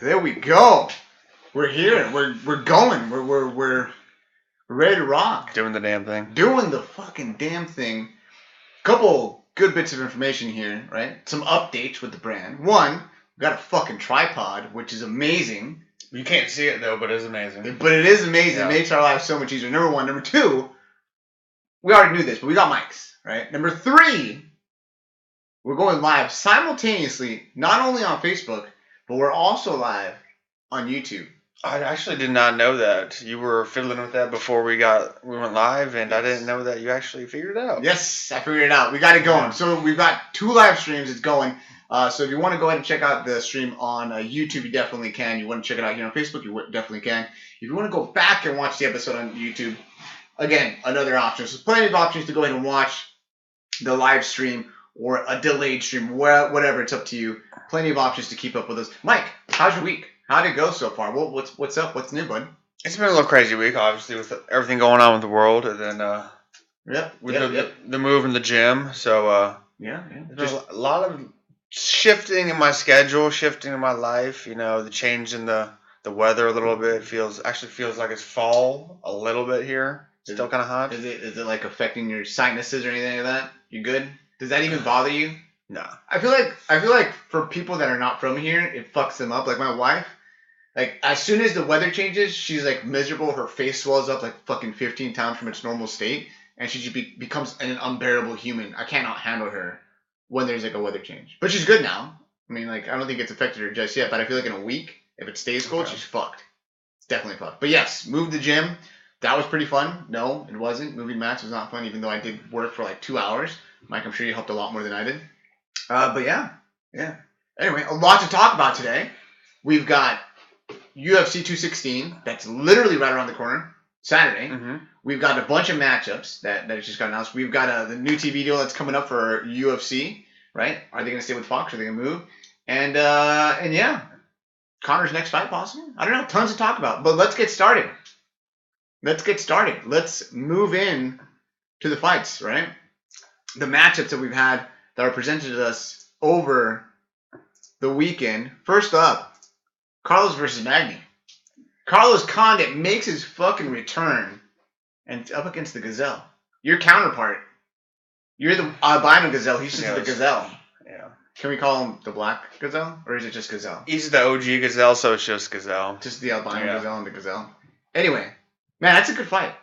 There we go. We're here. We're going. We're ready to rock. Doing the damn thing. Doing the fucking damn thing. Couple good bits of information here, right? Some updates with the brand. One, we got a fucking tripod, which is amazing. You can't see it though, but it is amazing. But it is amazing. Yeah. It makes our lives so much easier. Number one. Number two, we already knew this, but we got mics, right? Number three, we're going live simultaneously, not only on Facebook, but we're also live on YouTube. I actually did not know that. You were fiddling with that before we went live, and I didn't know that you actually figured it out. Yes, I figured it out. We got it going. So we've got 2 live streams. It's going. So if you want to go ahead and check out the stream on YouTube, you definitely can. You want to check it out here on Facebook, you definitely can. If you want to go back and watch the episode on YouTube, again, another option. So plenty of options to go ahead and watch the live stream or a delayed stream, whatever. It's up to you. Plenty of options to keep up with us. Mike, how's your week? How'd it go so far? What's up? What's new, bud? It's been a little crazy week, obviously, with everything going on with the world, and then the move in the gym. So there's a lot of shifting in my schedule, shifting in my life. You know, the change in the weather a little bit feels like it's fall a little bit here. Still kind of hot. Is it like affecting your sinuses or anything like that? You good? Does that even bother you? No. I feel like for people that are not from here, it fucks them up. Like my wife, like as soon as the weather changes, she's like miserable. Her face swells up like fucking 15 times from its normal state, and she just becomes an unbearable human. I cannot handle her when there's like a weather change. But she's good now. I mean, like I don't think it's affected her just yet. But I feel like in a week, if it stays cold, she's fucked. It's definitely fucked. But yes, moved the gym. That was pretty fun. No, it wasn't. Moving mats was not fun, even though I did work for like 2 hours. Mike, I'm sure you helped a lot more than I did. But yeah. Anyway, a lot to talk about today. We've got UFC 216. That's literally right around the corner. Saturday. Mm-hmm. We've got a bunch of matchups that just got announced. We've got the new TV deal that's coming up for UFC. Right? Are they going to stay with Fox? Are they going to move? And yeah, Connor's next fight possible. I don't know. Tons to talk about. But let's get started. Let's move in to the fights. Right? The matchups that we've had that are presented to us over the weekend. First up, Carlos versus Magny. Carlos Condit makes his fucking return and up against the Gazelle. Your counterpart. You're the albino Gazelle. He's just the Gazelle. Yeah. Can we call him the Black Gazelle? Or is it just Gazelle? He's the OG Gazelle, so it's just Gazelle. Just the albino Gazelle and the Gazelle. Anyway, man, that's a good fight.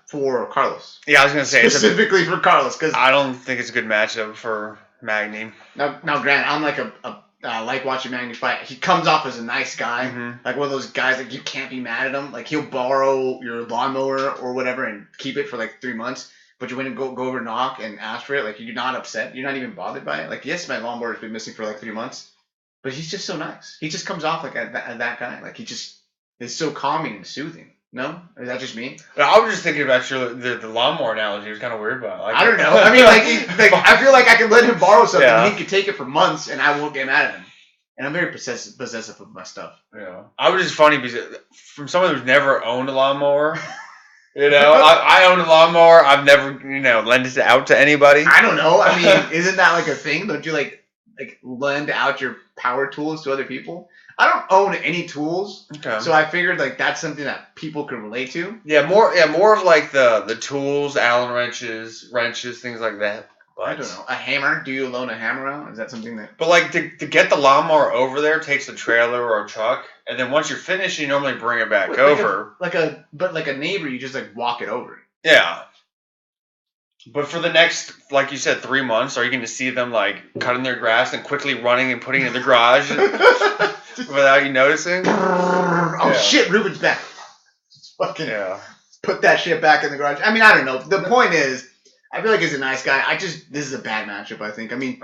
For Carlos. Yeah, I was going to say. Specifically for Carlos. Cause I don't think it's a good matchup for Magny. Now, granted, I'm like like watching Magny fight. He comes off as a nice guy. Mm-hmm. Like one of those guys that you can't be mad at him. Like he'll borrow your lawnmower or whatever and keep it for like 3 months. But you wouldn't go over knock and ask for it. Like you're not upset. You're not even bothered by it. Like yes, my lawnmower's been missing for like 3 months. But he's just so nice. He just comes off like that guy. Like he just is so calming and soothing. No? Is that just me? I was just thinking about the lawnmower analogy. It was kind of weird, but I don't know. I mean, like I feel like I can let him borrow something. Yeah. He could take it for months, and I won't get mad at him. And I'm very possessive of my stuff. Yeah. I was just funny because from someone who's never owned a lawnmower, I own a lawnmower. I've never, lent it out to anybody. I don't know. I mean, isn't that like a thing? Don't you like lend out your power tools to other people? I don't own any tools, so I figured like that's something that people could relate to. Yeah, more of like the tools, Allen wrenches, things like that. But I don't know. A hammer? Do you loan a hammer out? Is that something that? But like to get the lawnmower over there takes a trailer or a truck, and then once you're finished, you normally bring it back over. Like a neighbor, you just like walk it over. Yeah. But for the next, like you said, 3 months, are you going to see them like cutting their grass and quickly running and putting it in the garage? Without you noticing? Shit, Ruben's back. Fucking put that shit back in the garage. I mean, I don't know. The point is, I feel like he's a nice guy. This is a bad matchup, I think. I mean,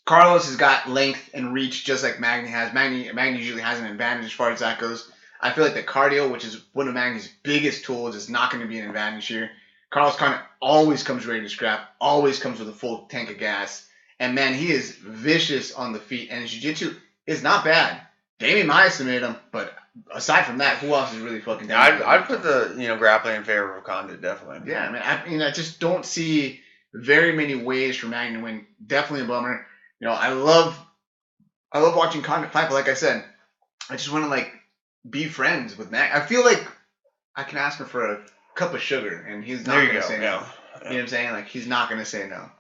Carlos has got length and reach just like Magny has. Magny usually has an advantage as far as that goes. I feel like the cardio, which is one of Magny's biggest tools, is not going to be an advantage here. Carlos Condit always comes ready to scrap, always comes with a full tank of gas. And man, he is vicious on the feet. And his jiu-jitsu is not bad. Damian Maia submitted him, but aside from that, who else is really fucking down? I'd put the grappling in favor of Condit, definitely. Yeah, I just don't see very many ways for Magny to win. Definitely a bummer. I love watching Condit fight, but like I said, I just want to like be friends with Mac. I feel like I can ask him for a cup of sugar, and he's not gonna say no. Yeah. You know what I'm saying? Like he's not gonna say no.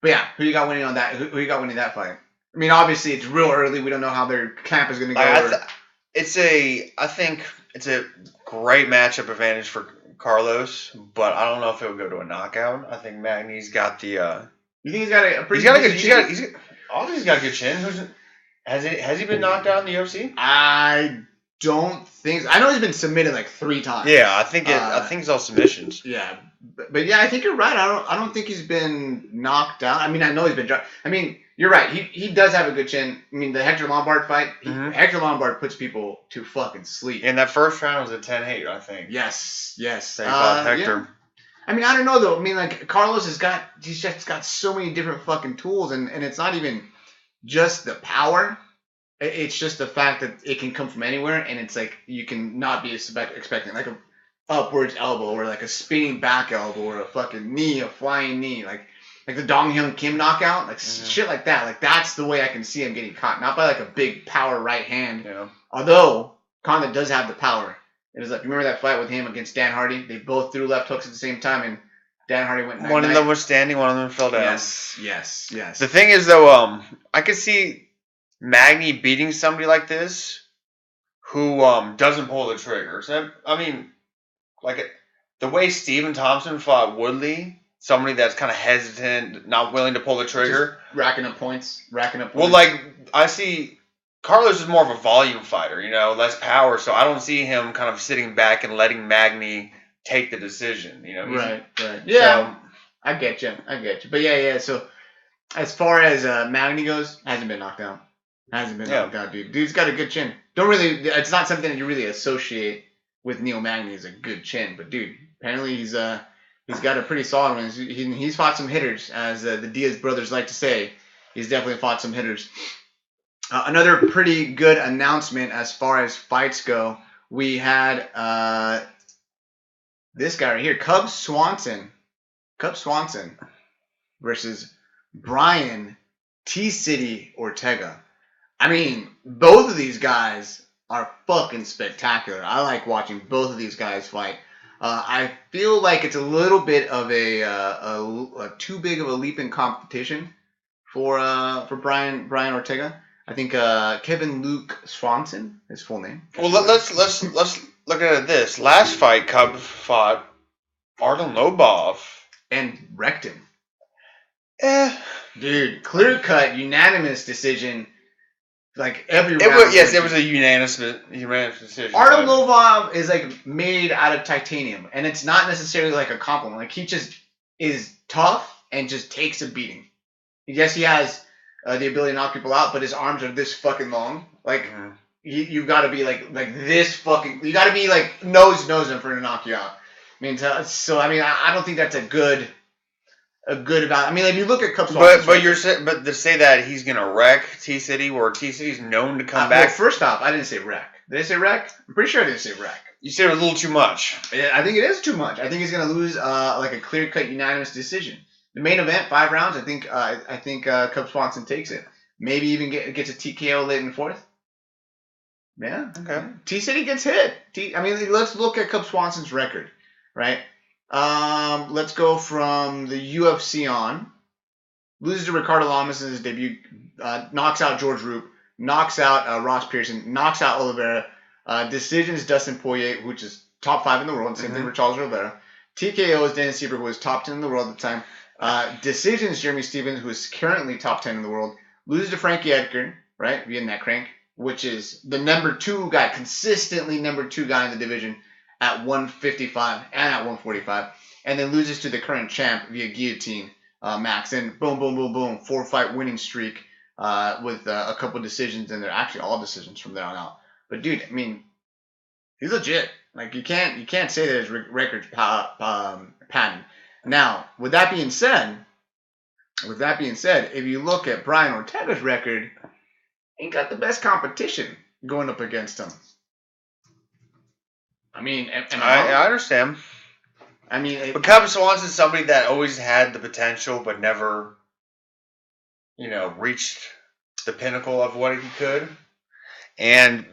But yeah, who you got winning on that? Who you got winning that fight? I mean, obviously it's real early. We don't know how their camp is gonna go. I think it's a great matchup advantage for Carlos, but I don't know if it'll go to a knockout. I think Magny's got the. You think he's got a pretty? He's got a good chin. Has he been knocked out in the UFC? I don't think so. I know he's been submitted like 3 times. Yeah, I think it's all submissions. Yeah, but yeah, I think you're right. I don't think he's been knocked out. I mean, I know he's been dropped. I mean, you're right. He does have a good chin. I mean, the Hector Lombard fight, Hector Lombard puts people to fucking sleep. And that first round was a 10-8, I think. Yes. Thank God, Hector. Yeah. I mean, I don't know though. I mean, like Carlos he's just got so many different fucking tools, and it's not even just the power. It's just the fact that it can come from anywhere, and it's like you can not be expecting like a upwards elbow or like a spinning back elbow or a fucking knee, a flying knee, like the Dong Hyun Kim knockout, like shit like that. Like that's the way I can see him getting caught, not by like a big power right hand. Yeah. Although Conda does have the power. It was like, you remember that fight with him against Dan Hardy? They both threw left hooks at the same time, and Dan Hardy went. One of them was standing, one of them fell down. Yes. The thing is, though, I could see Magny beating somebody like this who doesn't pull the trigger. So I mean, like the way Stephen Thompson fought Woodley, somebody that's kind of hesitant, not willing to pull the trigger, just racking up points. Well, like I see. Carlos is more of a volume fighter, less power, so I don't see him kind of sitting back and letting Magny take the decision, Right. Yeah, so, I get you. But yeah, so as far as Magny goes, hasn't been knocked out. Knocked out, dude. Dude's got a good chin. It's not something that you really associate with Neil Magny as a good chin, but dude, apparently he's got a pretty solid one. He's fought some hitters, as the Diaz brothers like to say. He's definitely fought some hitters. Another pretty good announcement as far as fights go. We had this guy right here, Cub Swanson versus Brian T-City Ortega. I mean, both of these guys are fucking spectacular. I like watching both of these guys fight. I feel like it's a little bit of a too big of a leap in competition for Brian Ortega. I think Kevin Luke Swanson, his full name. Well, let's look at it this. Last fight, Cub fought Artem Lobov and wrecked him. Dude, clear cut, unanimous decision. Like every round. It was a unanimous decision. Artem Lobov is like made out of titanium, and it's not necessarily like a compliment. Like he just is tough and just takes a beating. Yes, he has the ability to knock people out, but his arms are this fucking long. Like you've got to be like this fucking. You got to be like nose him for him to knock you out. I mean, I don't think that's a good about. I mean, if you look at Cub Swanson, but to say that he's gonna wreck T-City, where T-City's known to come back. Well, first off, I didn't say wreck. Did I say wreck? I'm pretty sure I didn't say wreck. You said it was a little too much. I think it is too much. I think he's gonna lose like a clear cut unanimous decision. The main event, 5 rounds. I think Cub Swanson takes it. Maybe even gets a TKO late in the 4th. Yeah. Okay. T-City gets hit. Let's look at Cub Swanson's record, right? Let's go from the UFC on. Loses to Ricardo Lamas in his debut. Knocks out George Roop. Knocks out Ross Pearson. Knocks out Oliveira. Decisions Dustin Poirier, which is top 5 in the world. Same thing with Charles Oliveira. TKO is Dennis Siebert, who was top 10 in the world at the time. Decisions Jeremy Stephens, who is currently top 10 in the world. Loses to Frankie Edgar, right, via neck crank, which is the number 2 guy, consistently number 2 guy in the division at 155 and at 145. And then loses to the current champ via guillotine, Max. And boom, 4-fight winning streak with a couple decisions, and they're actually all decisions from there on out. But dude, I mean, he's legit. Like you can't say that his record's patent. Now, with that being said, if you look at Brian Ortega's record, ain't got the best competition going up against him. I mean, I understand. I mean, but Cub Swanson's somebody that always had the potential, but never, reached the pinnacle of what he could. And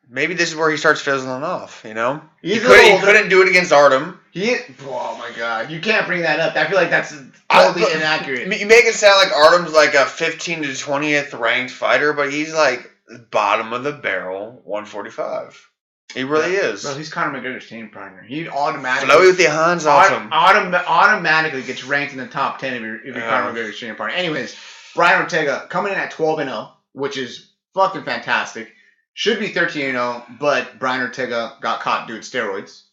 maybe this is where he starts fizzling off, you know? He couldn't do it against Artem. Oh my god, you can't bring that up. I feel like that's totally inaccurate. You make it sound like Artem's like a 15 to 20th ranked fighter, but he's like bottom of the barrel, 145. He really is. Bro, he's Conor McGregor's team partner. He automatically flow with your hands off him. Automatically gets ranked in the top 10 if you're Conor McGregor's team partner. Anyways, Brian Ortega coming in at 12-0, which is fucking fantastic. Should be 13-0, but Brian Ortega got caught doing steroids.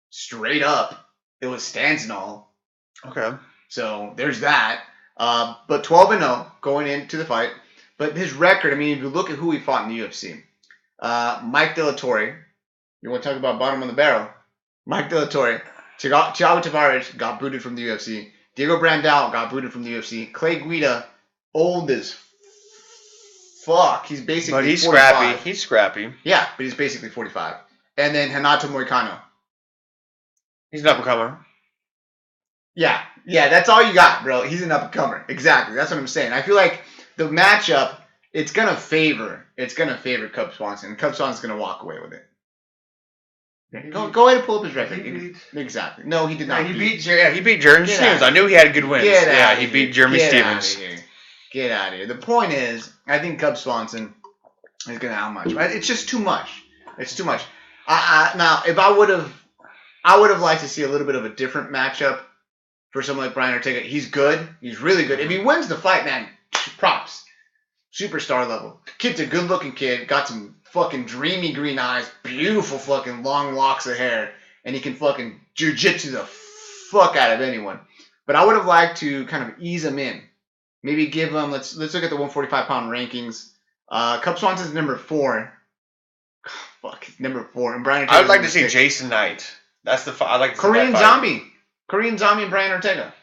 Straight up, it was stands and all. Okay. So there's that. But 12-0 going into the fight. But his record, I mean, if you look at who he fought in the UFC, Mike De La Torre. You want to talk about bottom of the barrel? Mike De La Torre. Thiago Tavares got booted from the UFC. Diego Brandao got booted from the UFC. Clay Guida, old as fuck. He's basically But he's 45. scrappy. He's scrappy. Yeah, but he's basically 45. And then Renato Moicano. He's an up-and-comer. Yeah, that's all you got, bro. He's an up-and-comer. Exactly. That's what I'm saying. I feel like the matchup, it's gonna favor Cub Swanson. And Cub Swanson's gonna walk away with it. Go ahead and pull up his record. Exactly. No, he did not. He beat Jeremy Stevens. I knew he had good wins. He beat Jeremy Stevens. Get out of here. The point is, I think Cub Swanson is gonna outmatch. It's just too much. It's too much. Now, if I would have liked to see a little bit of a different matchup for someone like Brian Ortega. He's good. He's really good. If he wins the fight, man, props. Superstar level. Kid's a good-looking kid. Got some fucking dreamy green eyes. Beautiful fucking long locks of hair. And he can fucking jiu-jitsu the fuck out of anyone. But I would have liked to kind of ease him in. Maybe give him, let's look at the 145-pound rankings. Cub Swanson's number 4. Fuck, number 4. And Brian Ortega. I would like to see Jason Knight. That's the I like to see Korean Zombie. Korean Zombie and Brian Ortega.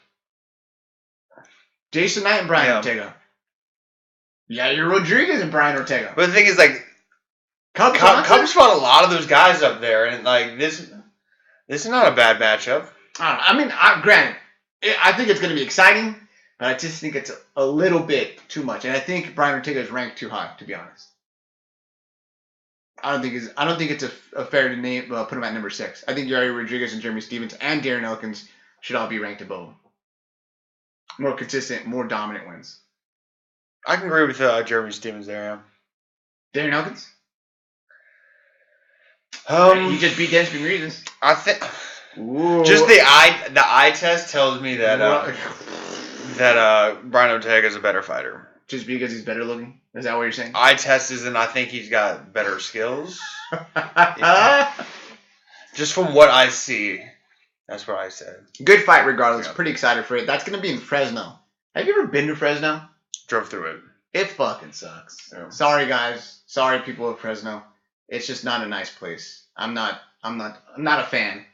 Jason Knight and Brian Ortega. Yair Rodriguez and Brian Ortega. But the thing is, like, Cubs fought a lot of those guys up there, and like this is not a bad matchup. I mean, granted, I think it's going to be exciting, but I just think it's a little bit too much, and I think Brian Ortega is ranked too high, to be honest. I don't think it's a fair to name put him at number 6. I think Yair Rodriguez and Jeremy Stevens and Darren Elkins should all be ranked above him. More consistent, more dominant wins. I can agree with Jeremy Stevens there. Yeah. Darren Elkins. He just beat Dennis Bermudez. I think. Just the eye test tells me that Brian Ortega is a better fighter. Just because he's better looking? Is that what you're saying? Eye test is, and I think he's got better skills. Just from what I see, that's what I said. Good fight, regardless. Yeah. Pretty excited for it. That's gonna be in Fresno. Have you ever been to Fresno? Drove through it. It fucking sucks. Yeah. Sorry, guys. Sorry, people of Fresno. It's just not a nice place. I'm not a fan.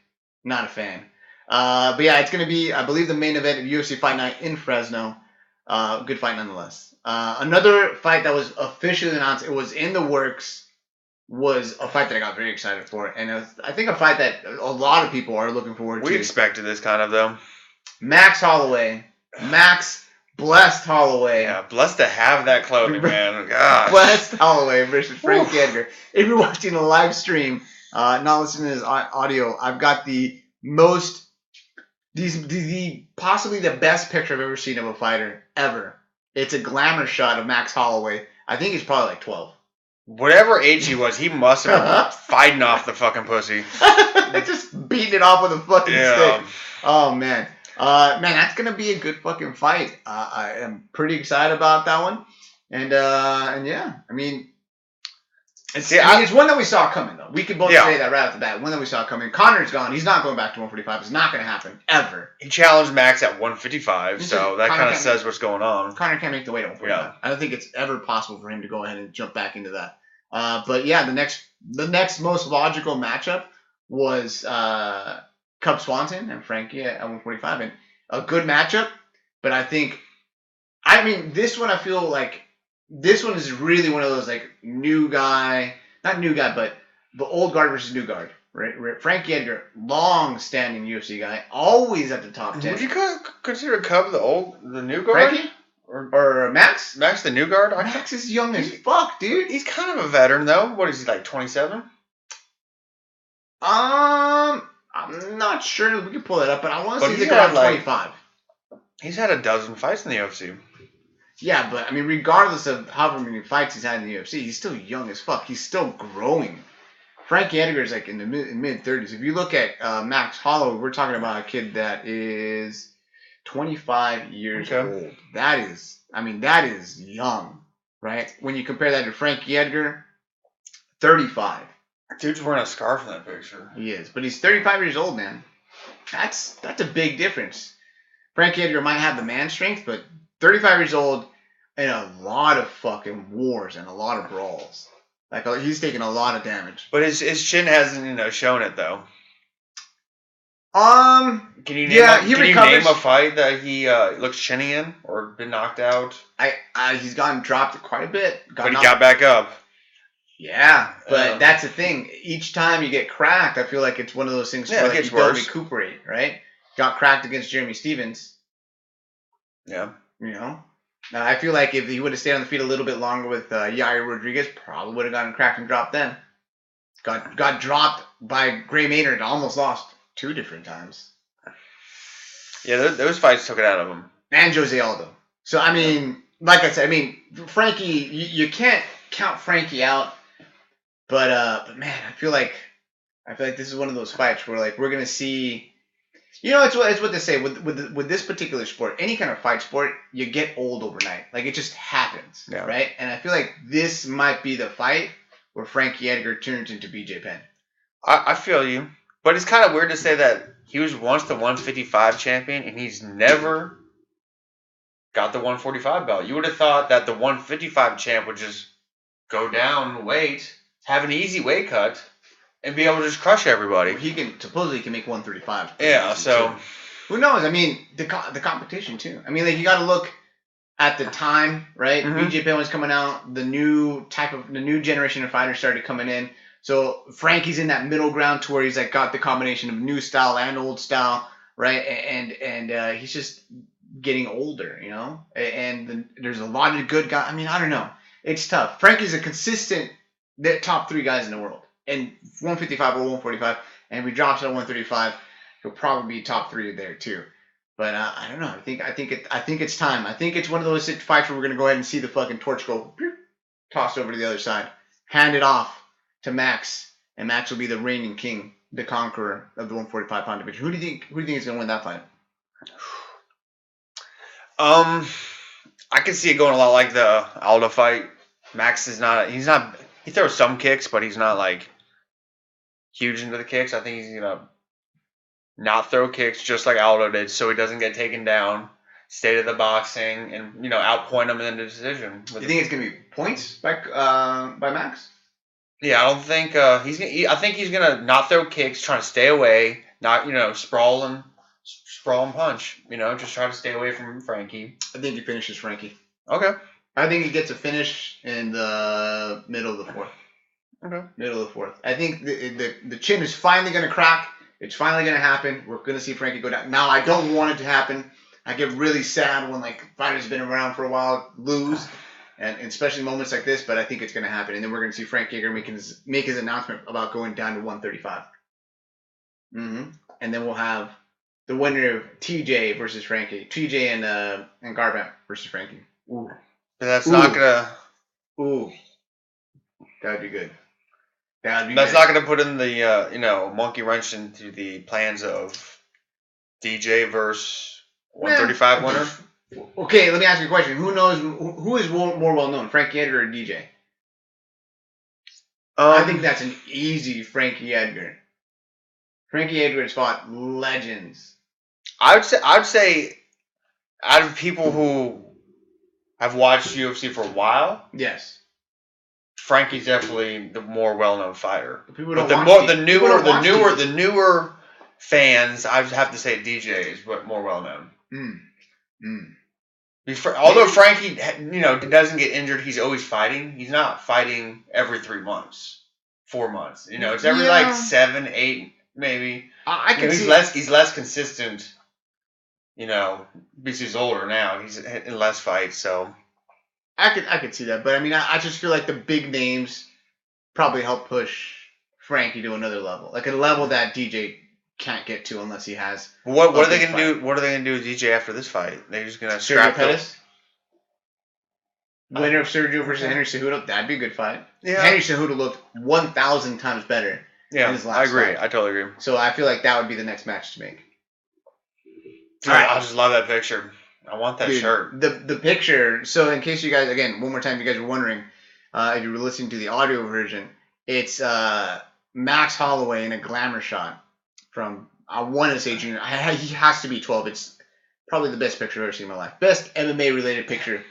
Not a fan. But yeah, it's gonna be, I believe, the main event of UFC Fight Night in Fresno. Good fight nonetheless. Another fight that was officially announced, it was in the works, was a fight that I got very excited for. And it was, I think, a fight that a lot of people are looking forward to. We expected this kind of, though. Max Holloway. Max Blessed Holloway. Yeah, blessed to have that clothing, man. Gosh. Blessed Holloway versus Frank Edgar. If you're watching a live stream, not listening to this audio, I've got the possibly the best picture I've ever seen of a fighter ever. It's a glamour shot of Max Holloway. I think he's probably like 12. Whatever age he was, he must have been fighting off the fucking pussy. Just beating it off with a fucking stick. Oh, man. Man, that's going to be a good fucking fight. I am pretty excited about that one. And yeah, I mean, it's one that we saw coming, though. We could both say that right off the bat. One that we saw coming. Connor's gone. He's not going back to 145. It's not going to happen, ever. He challenged Max at 155, so that kind of says what's going on. Connor can't make the weight at 145. Yeah. I don't think it's ever possible for him to go ahead and jump back into that. But yeah, the next most logical matchup was Cub Swanson and Frankie at 145. And a good matchup, but I mean, this one I feel like, this one is really one of those, like, not new guy, but the old guard versus new guard, right? Frankie Edgar, long-standing UFC guy, always at the top 10. Would you consider Cub the new guard? Frankie? Or Max? Max the new guard? Max is young as fuck, dude. He's kind of a veteran, though. What is he, like 27? I'm not sure. We can pull it up, but I want to say he's around 25. He's had a dozen fights in the UFC. Yeah, but I mean, regardless of however many fights he's had in the UFC, he's still young as fuck. He's still growing. Frankie Edgar is like in the mid 30s. If you look at Max Holloway, we're talking about a kid that is 25 years old. That is young, right? When you compare that to Frankie Edgar, 35. Dude's wearing a scarf in that picture. He is, but he's 35 years old, man. That's a big difference. Frankie Edgar might have the man strength, but 35 years old and a lot of fucking wars and a lot of brawls. Like, he's taking a lot of damage. But his chin hasn't, shown it, though. Can you name a fight that he looks chinny in or been knocked out? He's gotten dropped quite a bit. But he got back up. Yeah, but that's the thing. Each time you get cracked, I feel like it's one of those things where you don't recuperate, right? Got cracked against Jeremy Stevens. Yeah. I feel like if he would have stayed on the feet a little bit longer with Yair Rodriguez, probably would have gotten cracked and dropped then. Got dropped by Gray Maynard, almost lost 2 different times. Yeah, those fights took it out of him. And Jose Aldo. So, I mean, like I said, Frankie, you can't count Frankie out. But man, I feel like this is one of those fights where like we're gonna see. It's what they say with this particular sport. Any kind of fight sport, you get old overnight. Like it just happens, right? And I feel like this might be the fight where Frankie Edgar turns into BJ Penn. I feel you, but it's kind of weird to say that he was once the 155 champion and he's never got the 145 belt. You would have thought that the 155 champ would just go down weight, have an easy weight cut, and be able to just crush everybody. Well, he can make 135. Yeah, so who knows? The competition too. You got to look at the time, right? Mm-hmm. BJ Penn was coming out. The new generation of fighters started coming in. So Frankie's in that middle ground to where he's like got the combination of new style and old style, right? And he's just getting older, And there's a lot of good guys. I don't know. It's tough. Frankie's a consistent top 3 guys in the world. And 155 or 145, and if he drops at 135, he'll probably be top 3 there too. But I don't know. I think it's time. I think it's one of those fights where we're gonna go ahead and see the fucking torch go tossed over to the other side, hand it off to Max, and Max will be the reigning king, the conqueror of the 145 pound division. Who do you think is gonna win that fight? I can see it going a lot like the Aldo fight. Max is not. He throws some kicks, but he's not like huge into the kicks. I think he's gonna not throw kicks just like Aldo did, so he doesn't get taken down. Stay to the boxing and outpoint him in the decision. You think it's gonna be points by Max? Yeah, I don't think he's gonna. I think he's gonna not throw kicks, trying to stay away, not sprawl and punch. Just try to stay away from Frankie. I think he finishes Frankie. Okay. I think he gets a finish in the middle of the 4th. Okay. Middle of the 4th. I think the chin is finally going to crack. It's finally going to happen. We're going to see Frankie go down. Now, I don't want it to happen. I get really sad when fighters have been around for a while lose, and especially moments like this. But I think it's going to happen, and then we're going to see Frank Edgar make his announcement about going down to 135. And then we'll have the winner of TJ versus Frankie, TJ and Garbrandt versus Frankie. Ooh. But that's not gonna. Ooh, that'd be good. That's not gonna put in the monkey wrench into the plans of DJ versus 135 winner. Okay, let me ask you a question. Who is more well known, Frankie Edgar or DJ? I think that's an easy Frankie Edgar. Frankie Edgar has fought legends. I'd say, out of people who have watched UFC for a while, yes, Frankie's definitely the more well-known fighter. The newer fans, I would have to say DJ is more well-known. Although Frankie, doesn't get injured, he's always fighting. He's not fighting every 3 months, 4 months. It's every 7, 8, maybe. I can see he's less consistent because he's older now. He's in less fights, so. I could see that, but I mean, I just feel like the big names probably help push Frankie to another level, like a level that DJ can't get to unless he has. What are they gonna do? What are they gonna do with DJ after this fight? They're just gonna Sergio Pettis, winner of Sergio versus Henry Cejudo. That'd be a good fight. Yeah. Henry Cejudo looked 1,000 times better. Yeah, in his last fight. I totally agree. So I feel like that would be the next match to make. Dude, all right. I just love that picture. I want that shirt. The picture. So in case you guys, again, one more time, if you guys were wondering, if you were listening to the audio version, it's Max Holloway in a glamour shot from, I want to say junior. He has to be 12. It's probably the best picture I've ever seen in my life. Best MMA related picture,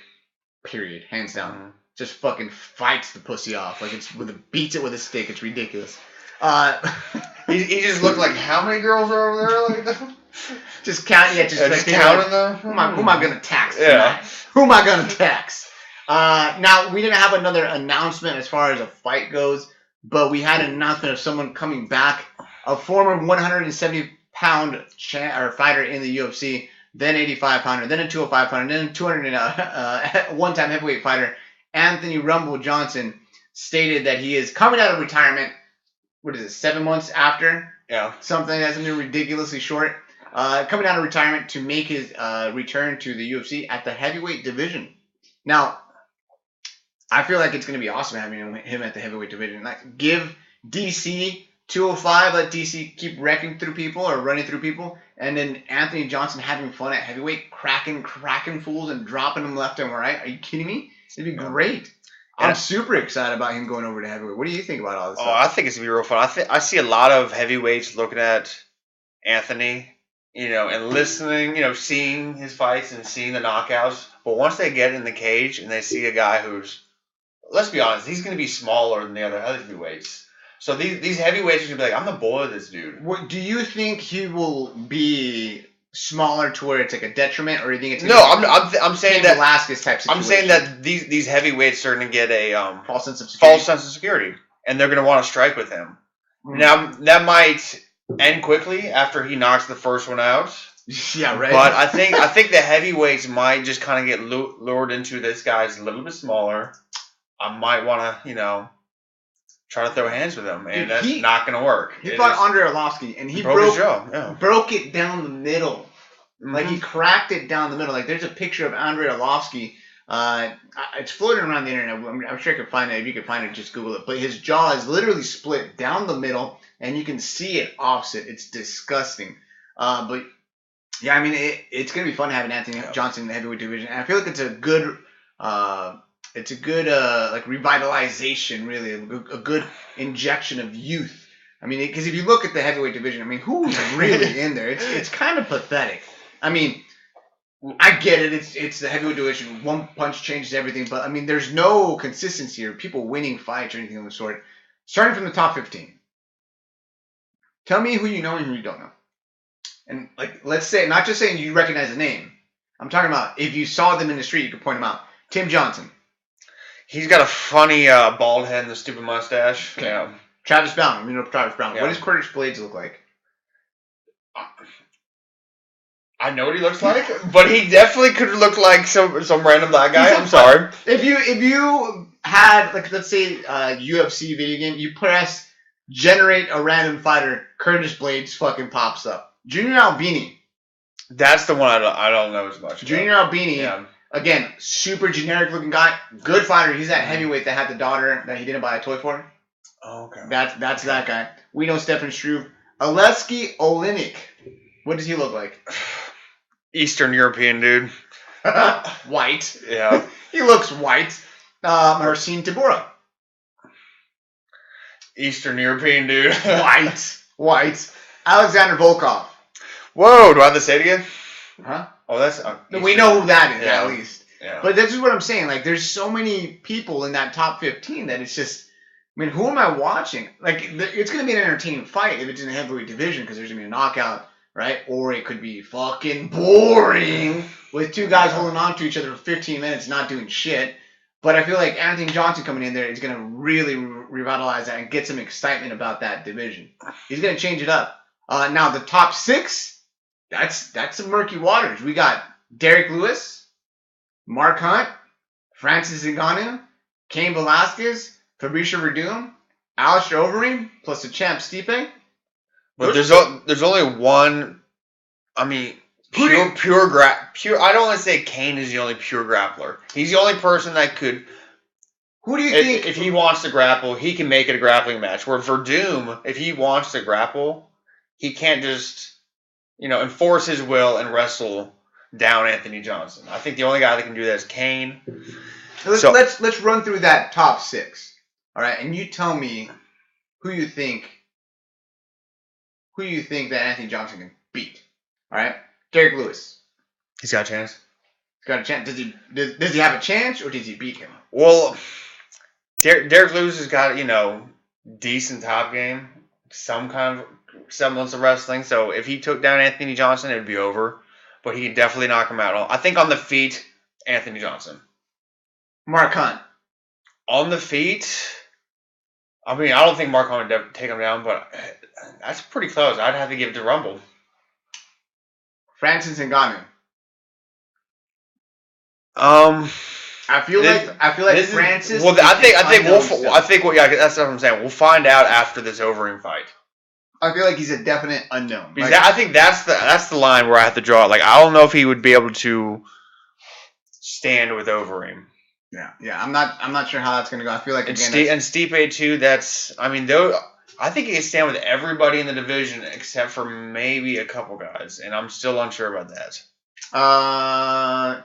period, hands down. Mm-hmm. Just fucking fights the pussy off, like beats it with a stick. It's ridiculous. He just looked like, how many girls are over there? Like just counting. Yeah, just counting them. Who am I gonna tax tonight? Yeah. Who am I gonna tax? Now we didn't have another announcement as far as a fight goes, but we had an announcement of someone coming back, a former 170-pound fighter in the UFC, then 85-pounder, then a 205-pounder, then a 200 one-time heavyweight fighter. Anthony Rumble Johnson stated that he is coming out of retirement. What is it, 7 months after? Yeah. Something ridiculously short. Coming out of retirement to make his return to the UFC at the heavyweight division. Now, I feel like it's going to be awesome having him at the heavyweight division. Like, give DC 205, let DC keep wrecking through people or running through people, and then Anthony Johnson having fun at heavyweight, cracking fools and dropping them left and right. Are you kidding me? It'd be great. I'm super excited about him going over to heavyweight. What do you think about all this stuff? I think it's going to be real fun. I see a lot of heavyweights looking at Anthony, and listening, seeing his fights and seeing the knockouts. But once they get in the cage and they see a guy who's, let's be honest, he's going to be smaller than the other heavyweights. So these heavyweights are going to be like, I'm the boy of this dude. What, do you think he will be smaller to where it's like a detriment, or do you think it's I'm saying that Velasquez type situation? I'm saying that these heavyweights are going to get a false sense of security, and they're going to want to strike with him. Now that might end quickly after he knocks the first one out. Yeah, right. But I think the heavyweights might just kind of get lured into this guy's a little bit smaller. I might want to try to throw hands with him, and that's not going to work. He fought Andrei Arlovski, and he broke it down the middle. Mm-hmm. Like, he cracked it down the middle. Like, there's a picture of Andrei Arlovski. It's floating around the internet. I'm sure I could find it. If you could find it, just Google it. But his jaw is literally split down the middle, and you can see it offset. It's disgusting. But, yeah, I mean, it's going to be fun having Anthony Johnson in the heavyweight division. And I feel like it's a good... like revitalization, really, a good injection of youth. I mean, because if you look at the heavyweight division, I mean, who's really in there? It's kind of pathetic. I mean, I get it. It's the heavyweight division. One punch changes everything, but I mean, there's no consistency or people winning fights or anything of the sort. Starting from the top 15. Tell me who you know and who you don't know. And like, let's say, not just saying you recognize the name. I'm talking about if you saw them in the street, you could point them out. Tim Johnson. He's got a funny bald head and a stupid mustache. Okay. Yeah. Travis Brown. Travis Brown. Yeah. What does Curtis Blades look like? I know what he looks like, but he definitely could look like some random black guy. I'm sorry. If you had, like, let's say a UFC video game, you press generate a random fighter, Curtis Blades fucking pops up. Junior Albini. That's the one I don't know as much. Junior Albini. Yeah. Again, super generic looking guy, good fighter. He's that heavyweight that had the daughter that he didn't buy a toy for. Oh, okay. That's that guy. We know Stefan Struve. Aleksei Oleinik. What does he look like? Eastern European dude. White. Yeah. He looks white. Marcin Tybura. Eastern European dude. White. Alexander Volkov. Whoa, do I have to say it again? Huh? Oh, that's... we know who that is, at least. Yeah. But this is what I'm saying. Like, there's so many people in that top 15 that it's just... I mean, who am I watching? Like, it's going to be an entertaining fight if it's in the heavyweight division because there's going to be a knockout, right? Or it could be fucking boring with two guys holding on to each other for 15 minutes not doing shit. But I feel like Anthony Johnson coming in there is going to really revitalize that and get some excitement about that division. He's going to change it up. Now, the top 6... that's some murky waters. We got Derek Lewis, Mark Hunt, Francis Ngannou, Cain Velasquez, Fabricio Verdum, Alistair Overeem, plus the champ Stipe. But there's only one. I mean, pure. I don't want to say Cain is the only pure grappler. He's the only person that could. Who do you think? If he wants to grapple, he can make it a grappling match. Where Verdum, if he wants to grapple, he can't just, enforce his will and wrestle down Anthony Johnson. I think the only guy that can do that is Cain. Let's run through that top 6. All right, and you tell me who you think that Anthony Johnson can beat. All right, Derek Lewis. He's got a chance. He's got a chance. Does he have a chance, or does he beat him? Well, Derek Lewis has got decent top game, some kind of semblance of wrestling. So if he took down Anthony Johnson, it would be over. But he could definitely knock him out. I think on the feet, Anthony Johnson. Mark Hunt. On the feet, I mean, I don't think Mark Hunt would take him down, but that's pretty close. I'd have to give it to Rumble. Francis Ngannou. I feel like Francis. Well, I think that's what I'm saying. We'll find out after this Overeem fight. I feel like he's a definite unknown. Because I think that's the line where I have to draw it. Like, I don't know if he would be able to stand with Overeem. Yeah. I'm not sure how that's gonna go. I feel like and Stipe too. I think he can stand with everybody in the division except for maybe a couple guys, and I'm still unsure about that.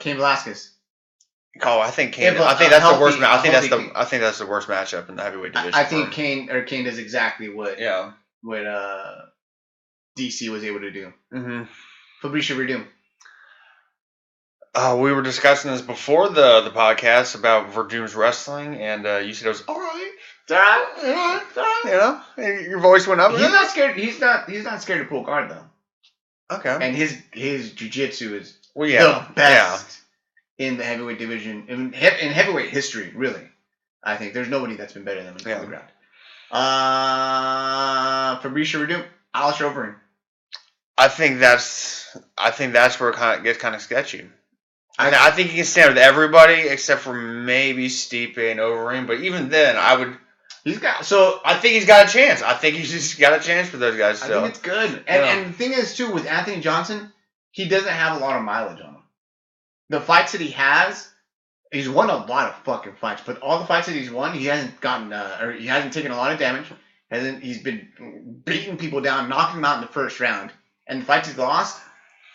Cain Velasquez. Oh, I think Cain. I think that's the worst. I think that's the worst matchup in the heavyweight division. I think Cain does exactly what DC was able to do. Mm-hmm. Fabricio Verdum. We were discussing this before the podcast about Verdum's wrestling, and you said it was all right. It's all right. Your voice went up. He's not scared. He's not scared to pull guard though. Okay. And his jiu-jitsu is the best in the heavyweight division in heavyweight history. Really, I think there's nobody that's been better than him on the ground. Fabricio Verdum, Alistair Overeem. I think that's where it gets kind of sketchy. I think he can stand with everybody except for maybe Stipe and Overeem, but even then, I think he's got a chance. I think he's just got a chance for those guys still. I think it's good. And the thing is, too, with Anthony Johnson, he doesn't have a lot of mileage on him. The fights that he has, he's won a lot of fucking fights, but all the fights that he's won, he hasn't gotten, or he hasn't taken a lot of damage. He's been beating people down, knocking them out in the first round. And the fights he's lost,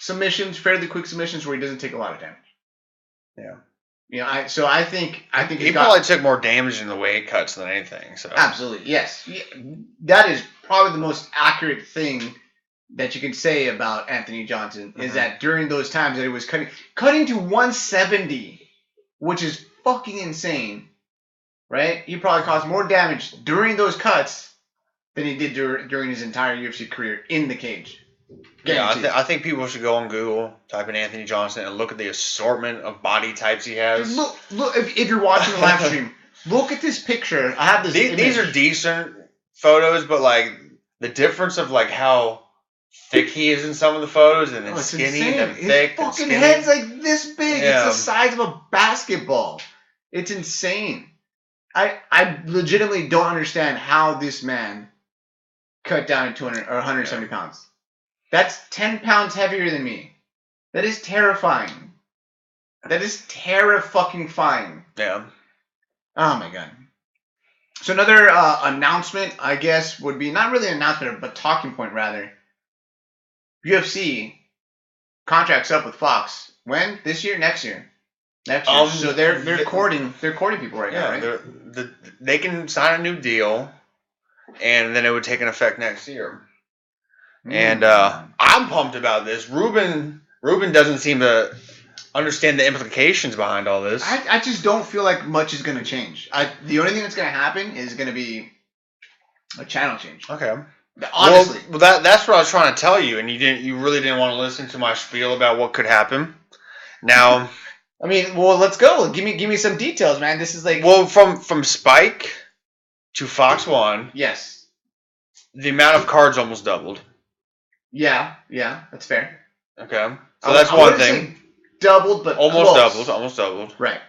submissions, fairly quick submissions where he doesn't take a lot of damage. Yeah. I think he probably took more damage in the weight cuts than anything. So absolutely, yes. Yeah, that is probably the most accurate thing that you can say about Anthony Johnson is that during those times that he was cutting to 170, which is fucking insane, right? He probably caused more damage during those cuts than he did during his entire UFC career in the cage. Yeah, I think people should go on Google, type in Anthony Johnson, and look at the assortment of body types he has. Look if you're watching the live stream, look at this picture. I have this. These are decent photos, but like the difference of like how thick he is in some of the photos, and then skinny, then thick. His fucking head's like this big. Yeah. It's the size of a basketball. It's insane. I legitimately don't understand how this man cut down to 200 or 170 pounds. That's 10 pounds heavier than me. That is terrifying. That is terrifying. Yeah. Oh my god. So another announcement, I guess, would be not really an announcement, but talking point rather. UFC contracts up with Fox. When? This year? Next year? Next year. So they're courting people right now, right? They can sign a new deal, and then it would take an effect next year. And I'm pumped about this. Ruben doesn't seem to understand the implications behind all this. I just don't feel like much is going to change. The only thing that's going to happen is going to be a channel change. Okay. Honestly. Well, that's what I was trying to tell you, and you really didn't want to listen to my spiel about what could happen. Now, I mean, well, let's go. Give me some details, man. This is like from Spike to Fox 1. Yes. The amount of cards almost doubled. Yeah, that's fair. Okay. So that's one thing. Doubled, but almost doubled. Right.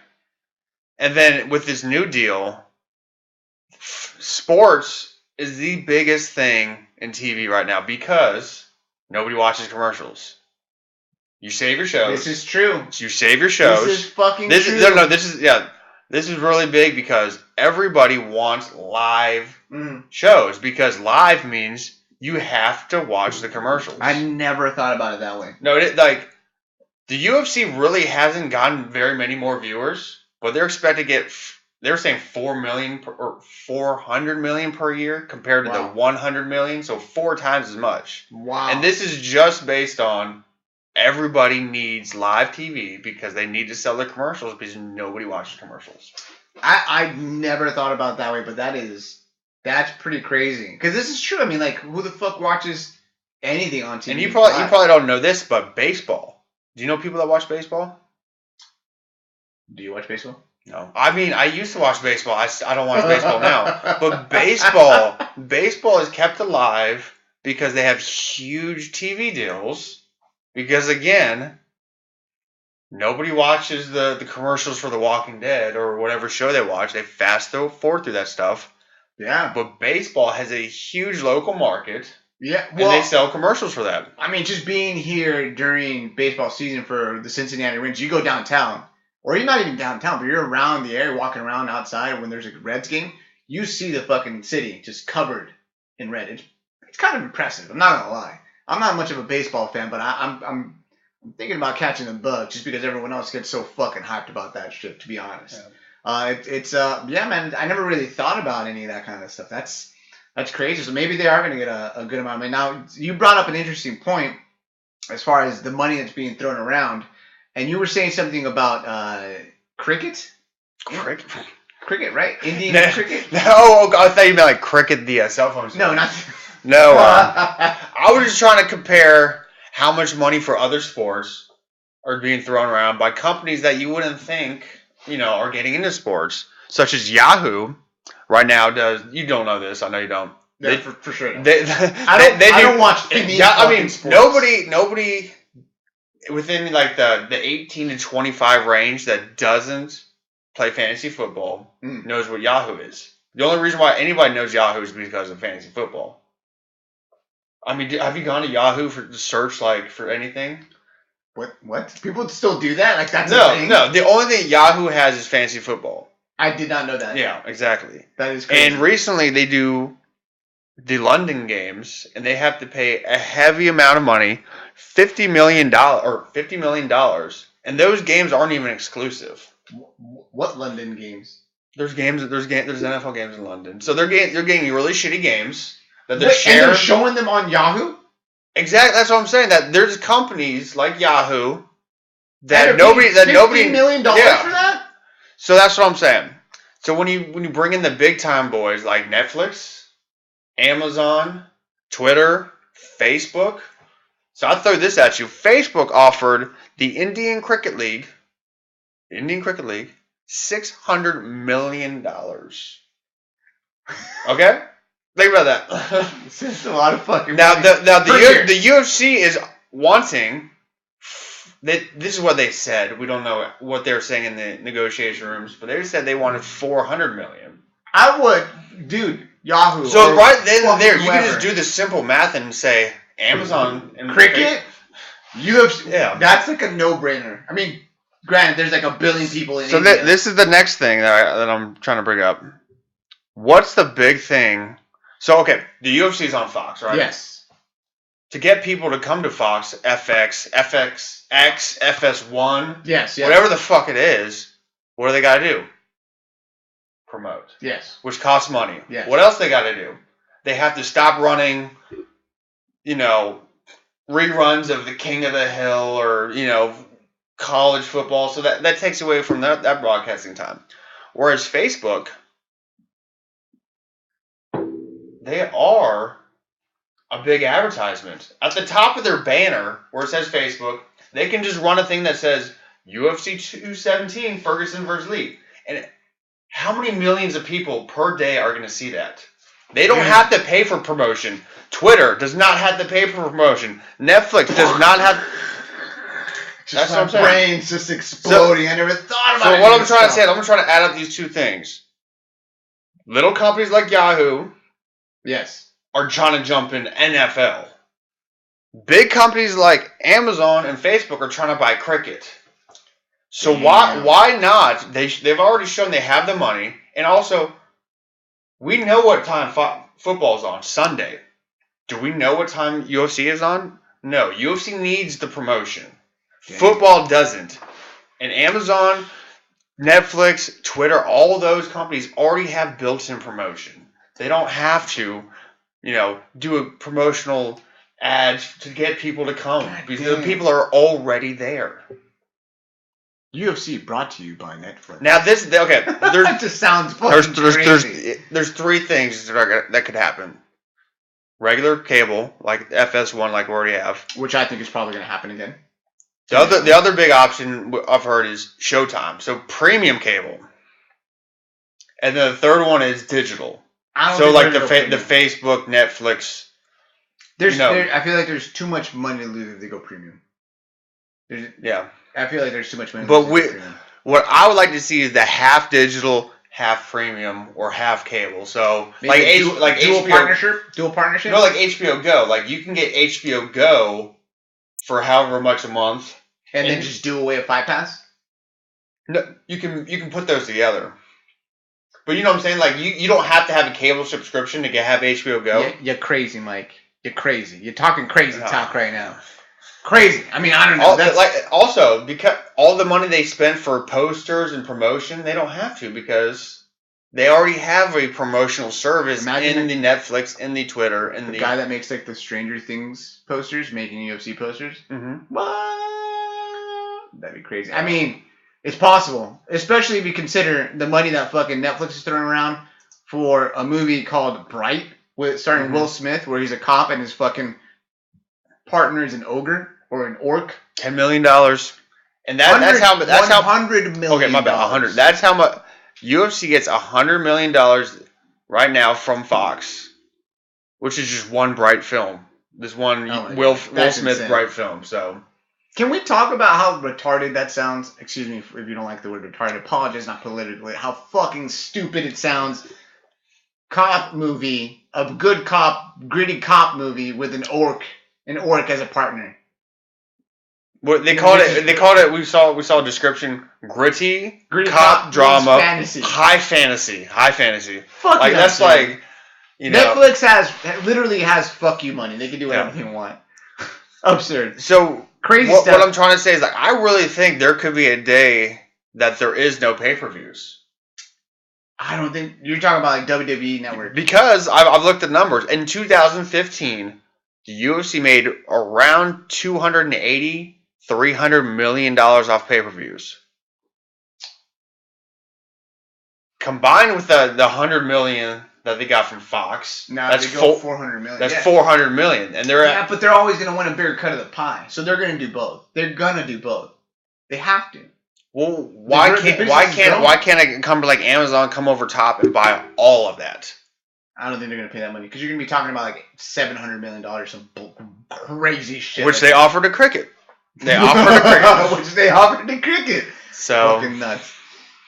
And then with this new deal, sports is the biggest thing in TV right now because nobody watches commercials. You save your shows. This is true. You save your shows. This is fucking true. This is really big because everybody wants live shows because live means you have to watch the commercials. I never thought about it that way. No, the UFC really hasn't gotten very many more viewers, but they're expected to get. They're saying 4 million or 400 million per year compared to the 100 million, so 4 times as much. Wow! And this is just based on everybody needs live TV because they need to sell their commercials because nobody watches commercials. I never thought about it that way, but that's pretty crazy. Because this is true. I mean, like, who the fuck watches anything on TV? And you probably don't know this, but baseball. Do you know people that watch baseball? Do you watch baseball? No. I mean, I used to watch baseball. I don't watch baseball now. But baseball is kept alive because they have huge TV deals. Because, again, nobody watches the commercials for The Walking Dead or whatever show they watch. They fast forward through that stuff. Yeah. But baseball has a huge local market. Yeah. Well, and they sell commercials for that. I mean, just being here during baseball season for the Cincinnati Reds, you go downtown. Or you're not even downtown, but you're around the area, walking around outside when there's a Reds game. You see the fucking city just covered in red. It's kind of impressive. I'm not gonna lie. I'm not much of a baseball fan, but I'm thinking about catching the bug just because everyone else gets so fucking hyped about that shit. To be honest, yeah. Man. I never really thought about any of that kind of stuff. That's crazy. So maybe they are gonna get a good amount of money. Now you brought up an interesting point as far as the money that's being thrown around. And you were saying something about cricket? Cricket, right? Indian cricket? No, I thought you meant like cricket, the cell phone. No, not... No, I was just trying to compare how much money for other sports are being thrown around by companies that you wouldn't think, are getting into sports, such as Yahoo right now does. You don't know this. I know you don't. Yeah, for sure. I don't watch any sports. Nobody within like the 18 to 25 range that doesn't play fantasy football knows what Yahoo is. The only reason why anybody knows Yahoo is because of fantasy football. I mean, have you gone to Yahoo to search like for anything? What? People still do that? Like that's a thing? No. The only thing Yahoo has is fantasy football. I did not know that. Yeah, exactly. That is crazy. And recently they do the London games, and they have to pay a heavy amount of money, $50 million, and those games aren't even exclusive. What London games? There's NFL games in London, so they're getting really shitty games that they're sharing. And they're showing them on Yahoo. Exactly, that's what I'm saying. That there's companies like Yahoo that nobody $50 million for that. So that's what I'm saying. So when you bring in the big time boys like Netflix, Amazon, Twitter, Facebook. So I'll throw this at you. Facebook offered the Indian Cricket League, $600 million. Okay? Think about that. It's just a lot of fucking now, money. The UFC is wanting... This is what they said. We don't know what they were saying in the negotiation rooms, but they said they wanted $400 million. I would... Dude... Yahoo. So right then and there, you can just do the simple math and say Amazon and cricket, UFC. Yeah, that's like a no-brainer. I mean, granted, there's like a billion people in India. So this is the next thing that I'm trying to bring up. What's the big thing? So okay, the UFC is on Fox, right? Yes. To get people to come to Fox, FX, FXX, FS1, yes, whatever the fuck it is, what do they got to do? Promote. Yes. Which costs money. Yes. What else they got to do? They have to stop running, reruns of The King of the Hill or, college football. So that takes away from that broadcasting time. Whereas Facebook, they are a big advertisement. At the top of their banner where it says Facebook, they can just run a thing that says UFC 217 Ferguson vs. Lee. And how many millions of people per day are going to see that? They don't have to pay for promotion. Twitter does not have to pay for promotion. Netflix does not have... That's what I'm saying. Brain's just exploding. I never thought about it. So what I'm trying to say is I'm trying to add up these two things. Little companies like Yahoo, yes, are trying to jump in NFL. Big companies like Amazon and Facebook are trying to buy cricket. So why not? They've already shown they have the money, and also we know what time football's on Sunday. Do we know what time UFC is on? No, UFC needs the promotion. Dang. Football doesn't. And Amazon, Netflix, Twitter, all those companies already have built-in promotion. They don't have to, do a promotional ad to get people to come because the people are already there. UFC brought to you by Netflix. Now That just sounds fucking crazy. There's three things that could happen. Regular cable, like FS1, like we already have, which I think is probably going to happen again. The other big option I've heard is Showtime, so premium cable, and then the third one is digital. So like the Facebook, Netflix. I feel like there's too much money to lose if they go premium. I feel like there's too much money. But what I would like to see is the half digital, half premium, or half cable. So maybe dual HBO, partnership. No, like HBO Go. Like you can get HBO Go for however much a month, and then just do away with Fight Pass. No, you can put those together. But you know what I'm saying? Like you don't have to have a cable subscription to have HBO Go. Yeah, you're crazy, Mike. You're crazy. You're talking crazy talk right now. Crazy. I mean, I don't know. Also, because all the money they spend for posters and promotion, they don't have to because they already have a promotional service in the Netflix, in the Twitter, in the guy that makes like the Stranger Things posters, making UFC posters. Mm-hmm. What? That'd be crazy. I mean, it's possible, especially if you consider the money that fucking Netflix is throwing around for a movie called Bright, starring Will Smith, where he's a cop and his fucking partner is an ogre or an orc. $10 million, and that's how $100 million. Okay, my bad. 100. That's how much UFC gets. $100 million right now from Fox, which is just one Bright film. This one Will Smith insane. Bright film. So, can we talk about how retarded that sounds? Excuse me if you don't like the word retarded. Apologize, not politically. How fucking stupid it sounds. Cop movie, a good cop, gritty cop movie with an orc as a partner. What they called it. We saw a description: gritty cop drama, fantasy. high fantasy. Fuck like that's like Netflix literally has fuck you money. They can do whatever they want. Absurd. So crazy stuff. What I'm trying to say is I really think there could be a day that there is no pay-per-views. I don't think you're talking about like WWE Network because I've looked at numbers in 2015. The UFC made around $300 million off pay-per-views. Combined with the $100 million that they got from Fox, that's $400 million. That's $400 million, and but they're always going to want a bigger cut of the pie, so they're going to do both. They have to. Well, why can't a company like Amazon come over top and buy all of that? I don't think they're going to pay that money because you're going to be talking about like $700 million, some crazy shit. Which they offered to Cricket. Which they offered to Cricket. So fucking nuts,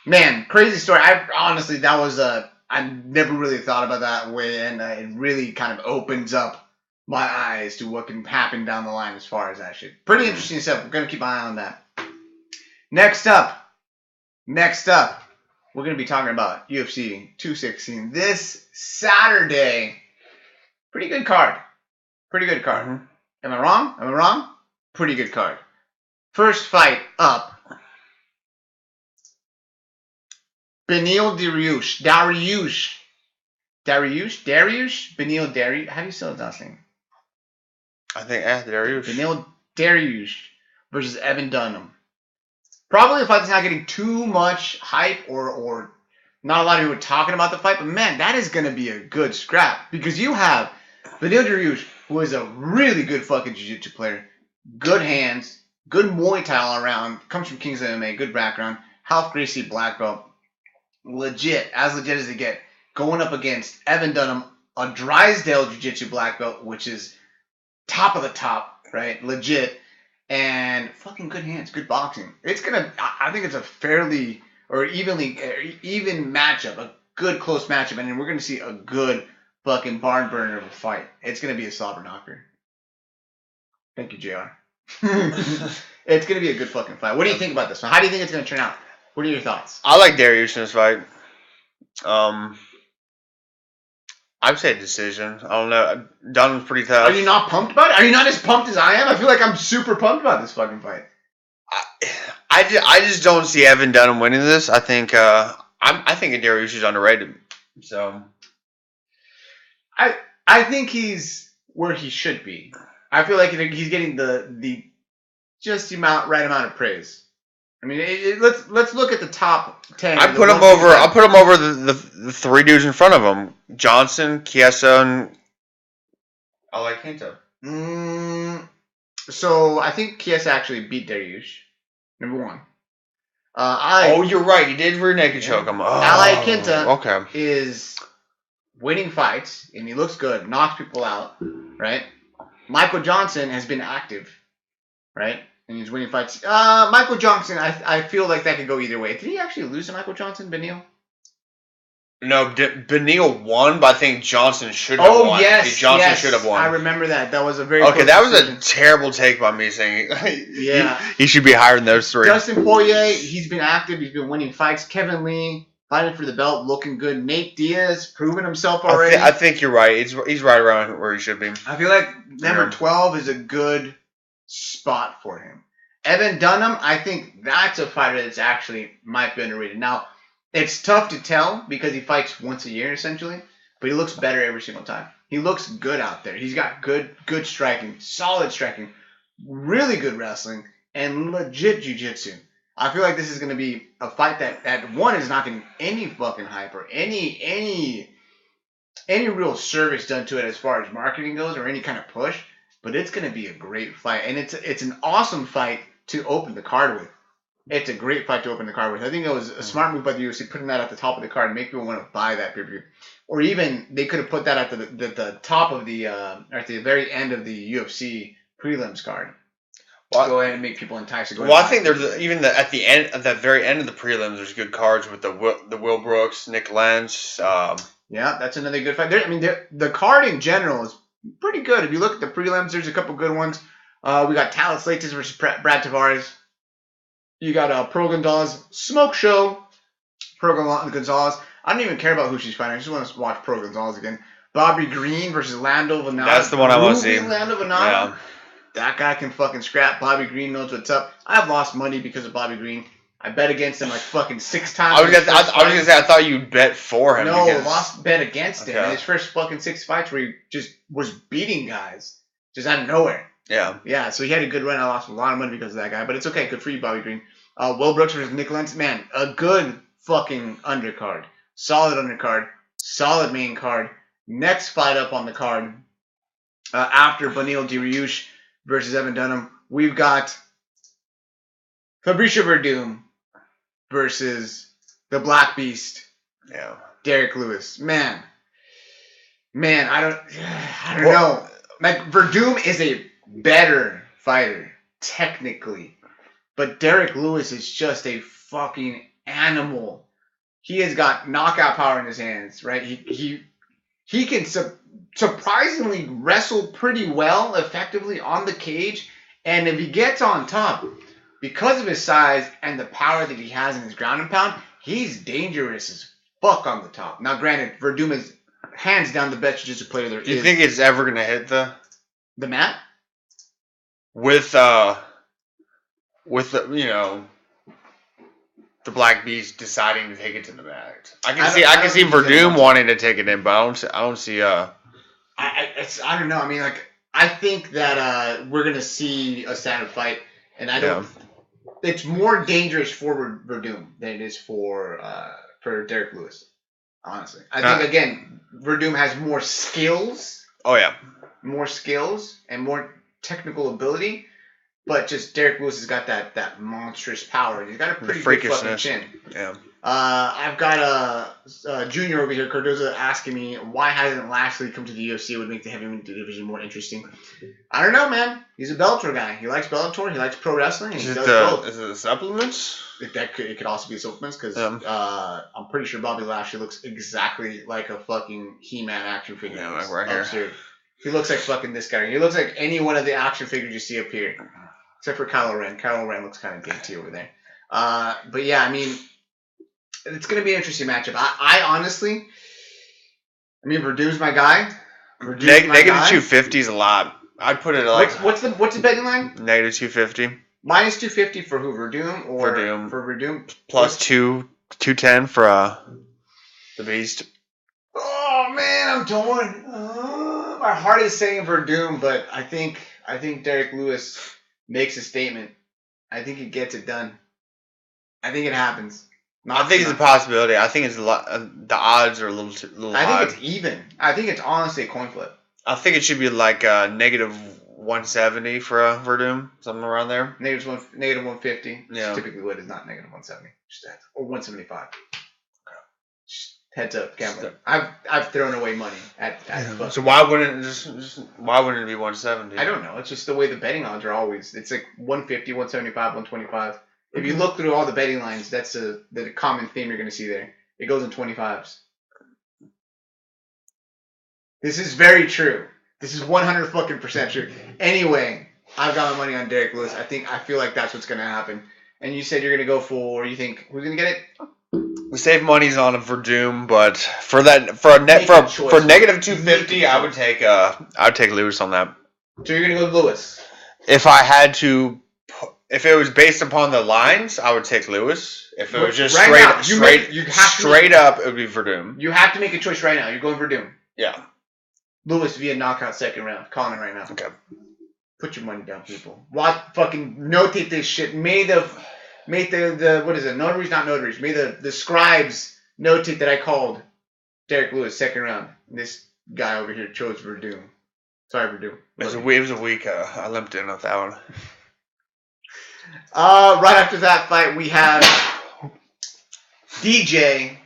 man. Crazy story. I never really thought about that way, and it really kind of opens up my eyes to what can happen down the line as far as that shit. Pretty interesting stuff. We're going to keep an eye on that. Next up, we're going to be talking about UFC 216 this Saturday. Pretty good card. Mm-hmm. Am I wrong? Pretty good card. First fight up. Beneil Dariush. Beneil Dariush. How do you spell his last name? I think Dariush. Beneil Dariush versus Evan Dunham. Probably the fight's not getting too much hype or not a lot of people talking about the fight, but man, that is going to be a good scrap because you have Beneil Dariush, who is a really good fucking jiu-jitsu player, good hands, good Muay Thai all around, comes from King's MMA, good background, Half Gracie black belt, legit as they get, going up against Evan Dunham, a Drysdale jiu-jitsu black belt, which is top of the top, right? Legit. and fucking good hands, good boxing. I think it's a fairly or even matchup, a good close matchup, and we're gonna see a good fucking barn burner of a fight. It's gonna be a slobber knocker. Thank you, JR. It's gonna be a good fucking fight. What do you think about this one? How do you think it's gonna turn out? What are your thoughts? I like Dariush in this fight. I'd say decision. I don't know. Dunham's pretty tough. Are you not pumped about it? Are you not as pumped as I am? I feel like I'm super pumped about this fucking fight. I just don't see Evan Dunham winning this. I think Dariush is underrated. So I think he's where he should be. I feel like he's getting the just right amount of praise. I mean, let's look at the top 10. I put him over the three dudes in front of him: Johnson, Chiesa, and I like Quinto. So I think Chiesa actually beat Dariush. Number one. You're right. He did rear naked choke him. Ali Quinta is winning fights, and he looks good. Knocks people out, right? Michael Johnson has been active, right? And he's winning fights. Michael Johnson, I feel like that could go either way. Did he actually lose to Michael Johnson, Beneil? No, Beneil won, but I think Johnson should have won. Oh, yes. Johnson should have won. I remember that. That was a very that was a terrible take by me saying he should be higher than those three. Dustin Poirier, he's been active. He's been winning fights. Kevin Lee, fighting for the belt, looking good. Nate Diaz, proven himself already. I think you're right. He's right around where he should be. I feel like number 12 is a good spot for him. Evan Dunham, I think that's a fighter that's actually might be underrated. Now, it's tough to tell because he fights once a year essentially, but he looks better every single time. He looks good out there. He's got good striking, solid striking, really good wrestling, and legit jiu-jitsu. I feel like this is going to be a fight that one is not getting any fucking hype or any real service done to it as far as marketing goes or any kind of push, but it's going to be a great fight, and it's an awesome fight to open the card with. It's a great fight to open the card with. I think it was a smart move by the UFC putting that at the top of the card and make people want to buy that pay-per-view. Or even they could have put that at the top of the at the very end of the UFC prelims card. Well, go ahead and make people enticed to go. Well, I think there's at the end, at the very end of the prelims, there's good cards with the Will Brooks, Nick Lentz. Yeah, that's another good fight. I mean, the card in general is pretty good. If you look at the prelims, there's a couple good ones. We got Talis Leites versus Brad Tavares. You got Pearl Gonzalez, Smoke Show. Pearl Gonzalez. I don't even care about who she's fighting. I just want to watch Pearl Gonzalez again. Bobby Green versus Lando Venado. That's the one I want to see. Lando Venado. Yeah. That guy can fucking scrap. Bobby Green knows what's up. I've lost money because of Bobby Green. I bet against him like fucking 6 times. I was gonna say I thought you'd bet for him. No, lost bet against him in his first fucking 6 fights where he just was beating guys just out of nowhere. Yeah, so he had a good run. I lost a lot of money because of that guy, but it's okay. Good for you, Bobby Green. Will Brooks versus Nick Lentz. Man, a good fucking undercard. Solid undercard. Solid main card. Next fight up on the card after Beneil Dariush versus Evan Dunham, we've got Fabricio Verdum versus the Black Beast. Yeah. Derek Lewis. Man, I don't know. Like, Verdum is a better fighter, technically. But Derek Lewis is just a fucking animal. He has got knockout power in his hands, right? He can surprisingly wrestle pretty well, effectively on the cage. And if he gets on top, because of his size and the power that he has in his ground and pound, he's dangerous as fuck on the top. Now, granted, Verdum is hands down the best jiu-jitsu player there is. Do you think it's ever going to hit the mat? With the the Black Beast deciding to take it to the mat. I can see Verdum wanting to take it in, but I don't see I don't know. I mean, like, I think that we're gonna see a standard fight, and I don't. Yeah. It's more dangerous for Verdum than it is for Derek Lewis. Honestly, I think again, Verdum has more skills. Oh yeah, more skills and more technical ability. But just Derek Lewis has got that monstrous power. He's got a pretty good fucking chin. Yeah. I've got a Junior over here, Cardozo, asking me why hasn't Lashley come to the UFC? It would make the heavyweight division more interesting. I don't know, man. He's a Bellator guy. He likes Bellator. He likes pro wrestling. And he does both. Is it the supplements? It could also be supplements because I'm pretty sure Bobby Lashley looks exactly like a fucking He-Man action figure. Yeah, like right here. He looks like fucking this guy. He looks like any one of the action figures you see up here, except for Kylo Ren. Kylo Ren looks kind of dainty over there. But yeah, I mean, it's gonna be an interesting matchup. I honestly, Verdum's my guy. Negative 250 is a lot. I'd put it like what's the betting line? Negative 250. Minus 250 for who? Verdum or for Verdum? Plus 210 for the Beast. Oh man, I'm torn. My heart is saying Verdum, but I think Derek Lewis makes a statement. I think he gets it done. I think it happens. I think it's a possibility. I think it's a lot. The odds are a little high. I think it's even. I think it's honestly a coin flip. I think it should be like negative 170 for Verdum, something around there. Negative 150. Yeah. Typically, what is not negative 170, or 175. Just heads up, gambler. I've thrown away money at So why wouldn't it be 170? I don't know. It's just the way the betting odds are always. It's like 150, 175, 125. If you look through all the betting lines, that's the common theme you're going to see there. It goes in 25s. This is very true. This is 100% true. Anyway, I've got my money on Derek Lewis. I feel like that's what's going to happen. And you said you're going to go for, you think, who's going to get it? We save monies on a Verdum, but for negative 250, I would take Lewis on that. So you're going to go with Lewis? If I had to, if it was based upon the lines, I would take Lewis. If it was just straight up, it would be Verdum. You have to make a choice right now. You're going Verdum. Yeah. Lewis via knockout second round. Calling it right now. Okay. Put your money down, people. Fucking notate this shit. May the what is it? Notaries, not notaries. May the scribes notate that I called Derek Lewis second round. This guy over here chose Verdum. Sorry, Verdum. It was a week. I limped in with that one. Right after that fight, we have DJ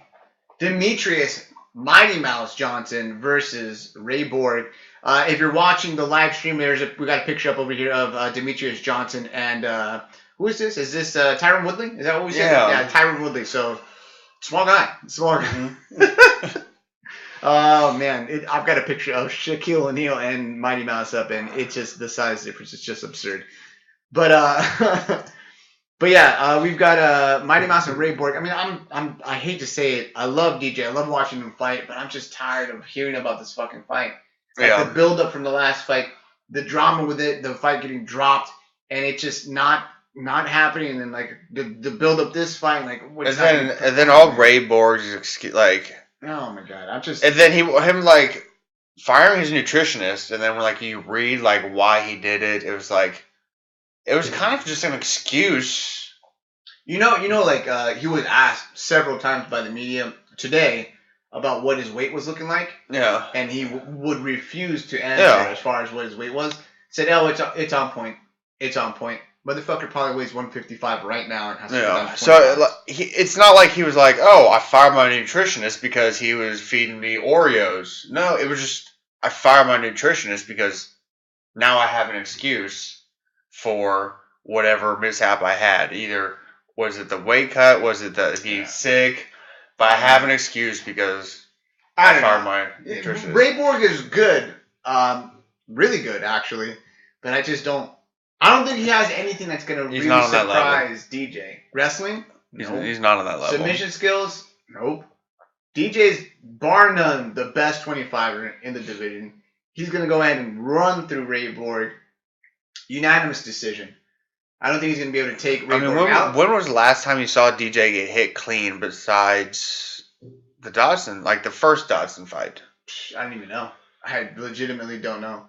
Demetrius Mighty Mouse Johnson versus Ray Borg. If you're watching the live stream, we got a picture up over here of Demetrius Johnson and who is this? Is this Tyron Woodley? Is that what we said? Yeah, Tyron Woodley. So small guy. Mm-hmm. Oh man, I've got a picture of Shaquille O'Neal and Mighty Mouse up, and it's just the size difference. It's just absurd. But but yeah, we've got Mighty Mouse and Ray Borg. I mean, I hate to say it, I love DJ. I love watching him fight, but I'm just tired of hearing about this fucking fight. Like the build up from the last fight, the drama with it, the fight getting dropped, and it's just not happening. And then like the build up this fight, like what's happening? And then all Ray Borg's excuse, like, oh my god, I'm just. And then him like firing his nutritionist, and then like you read like why he did it. It was like. It was kind of just an excuse. You know, like he was asked several times by the media today about what his weight was looking like. Yeah. And he would refuse to answer as far as what his weight was. Said, "Oh, it's on point. It's on point." Motherfucker probably weighs 155 right now and has to go down to 25. So it's not like he was like, "Oh, I fired my nutritionist because he was feeding me Oreos." No, it was just I fired my nutritionist because now I have an excuse for whatever mishap I had. Either was it the weight cut, was it that he's sick, but I have an excuse because I fired my nutritionist. Ray Borg is good, really good actually, but I don't think he has anything that's going to really surprise DJ. Wrestling? No. He's not on that level. Submission skills? Nope. DJ's bar none the best 25er in the division. He's going to go ahead and run through Ray Borg. Unanimous decision. I don't think he's going to be able to take Ray Borg out. When was the last time you saw DJ get hit clean besides the Dodson, like the first Dodson fight? I don't even know. I legitimately don't know.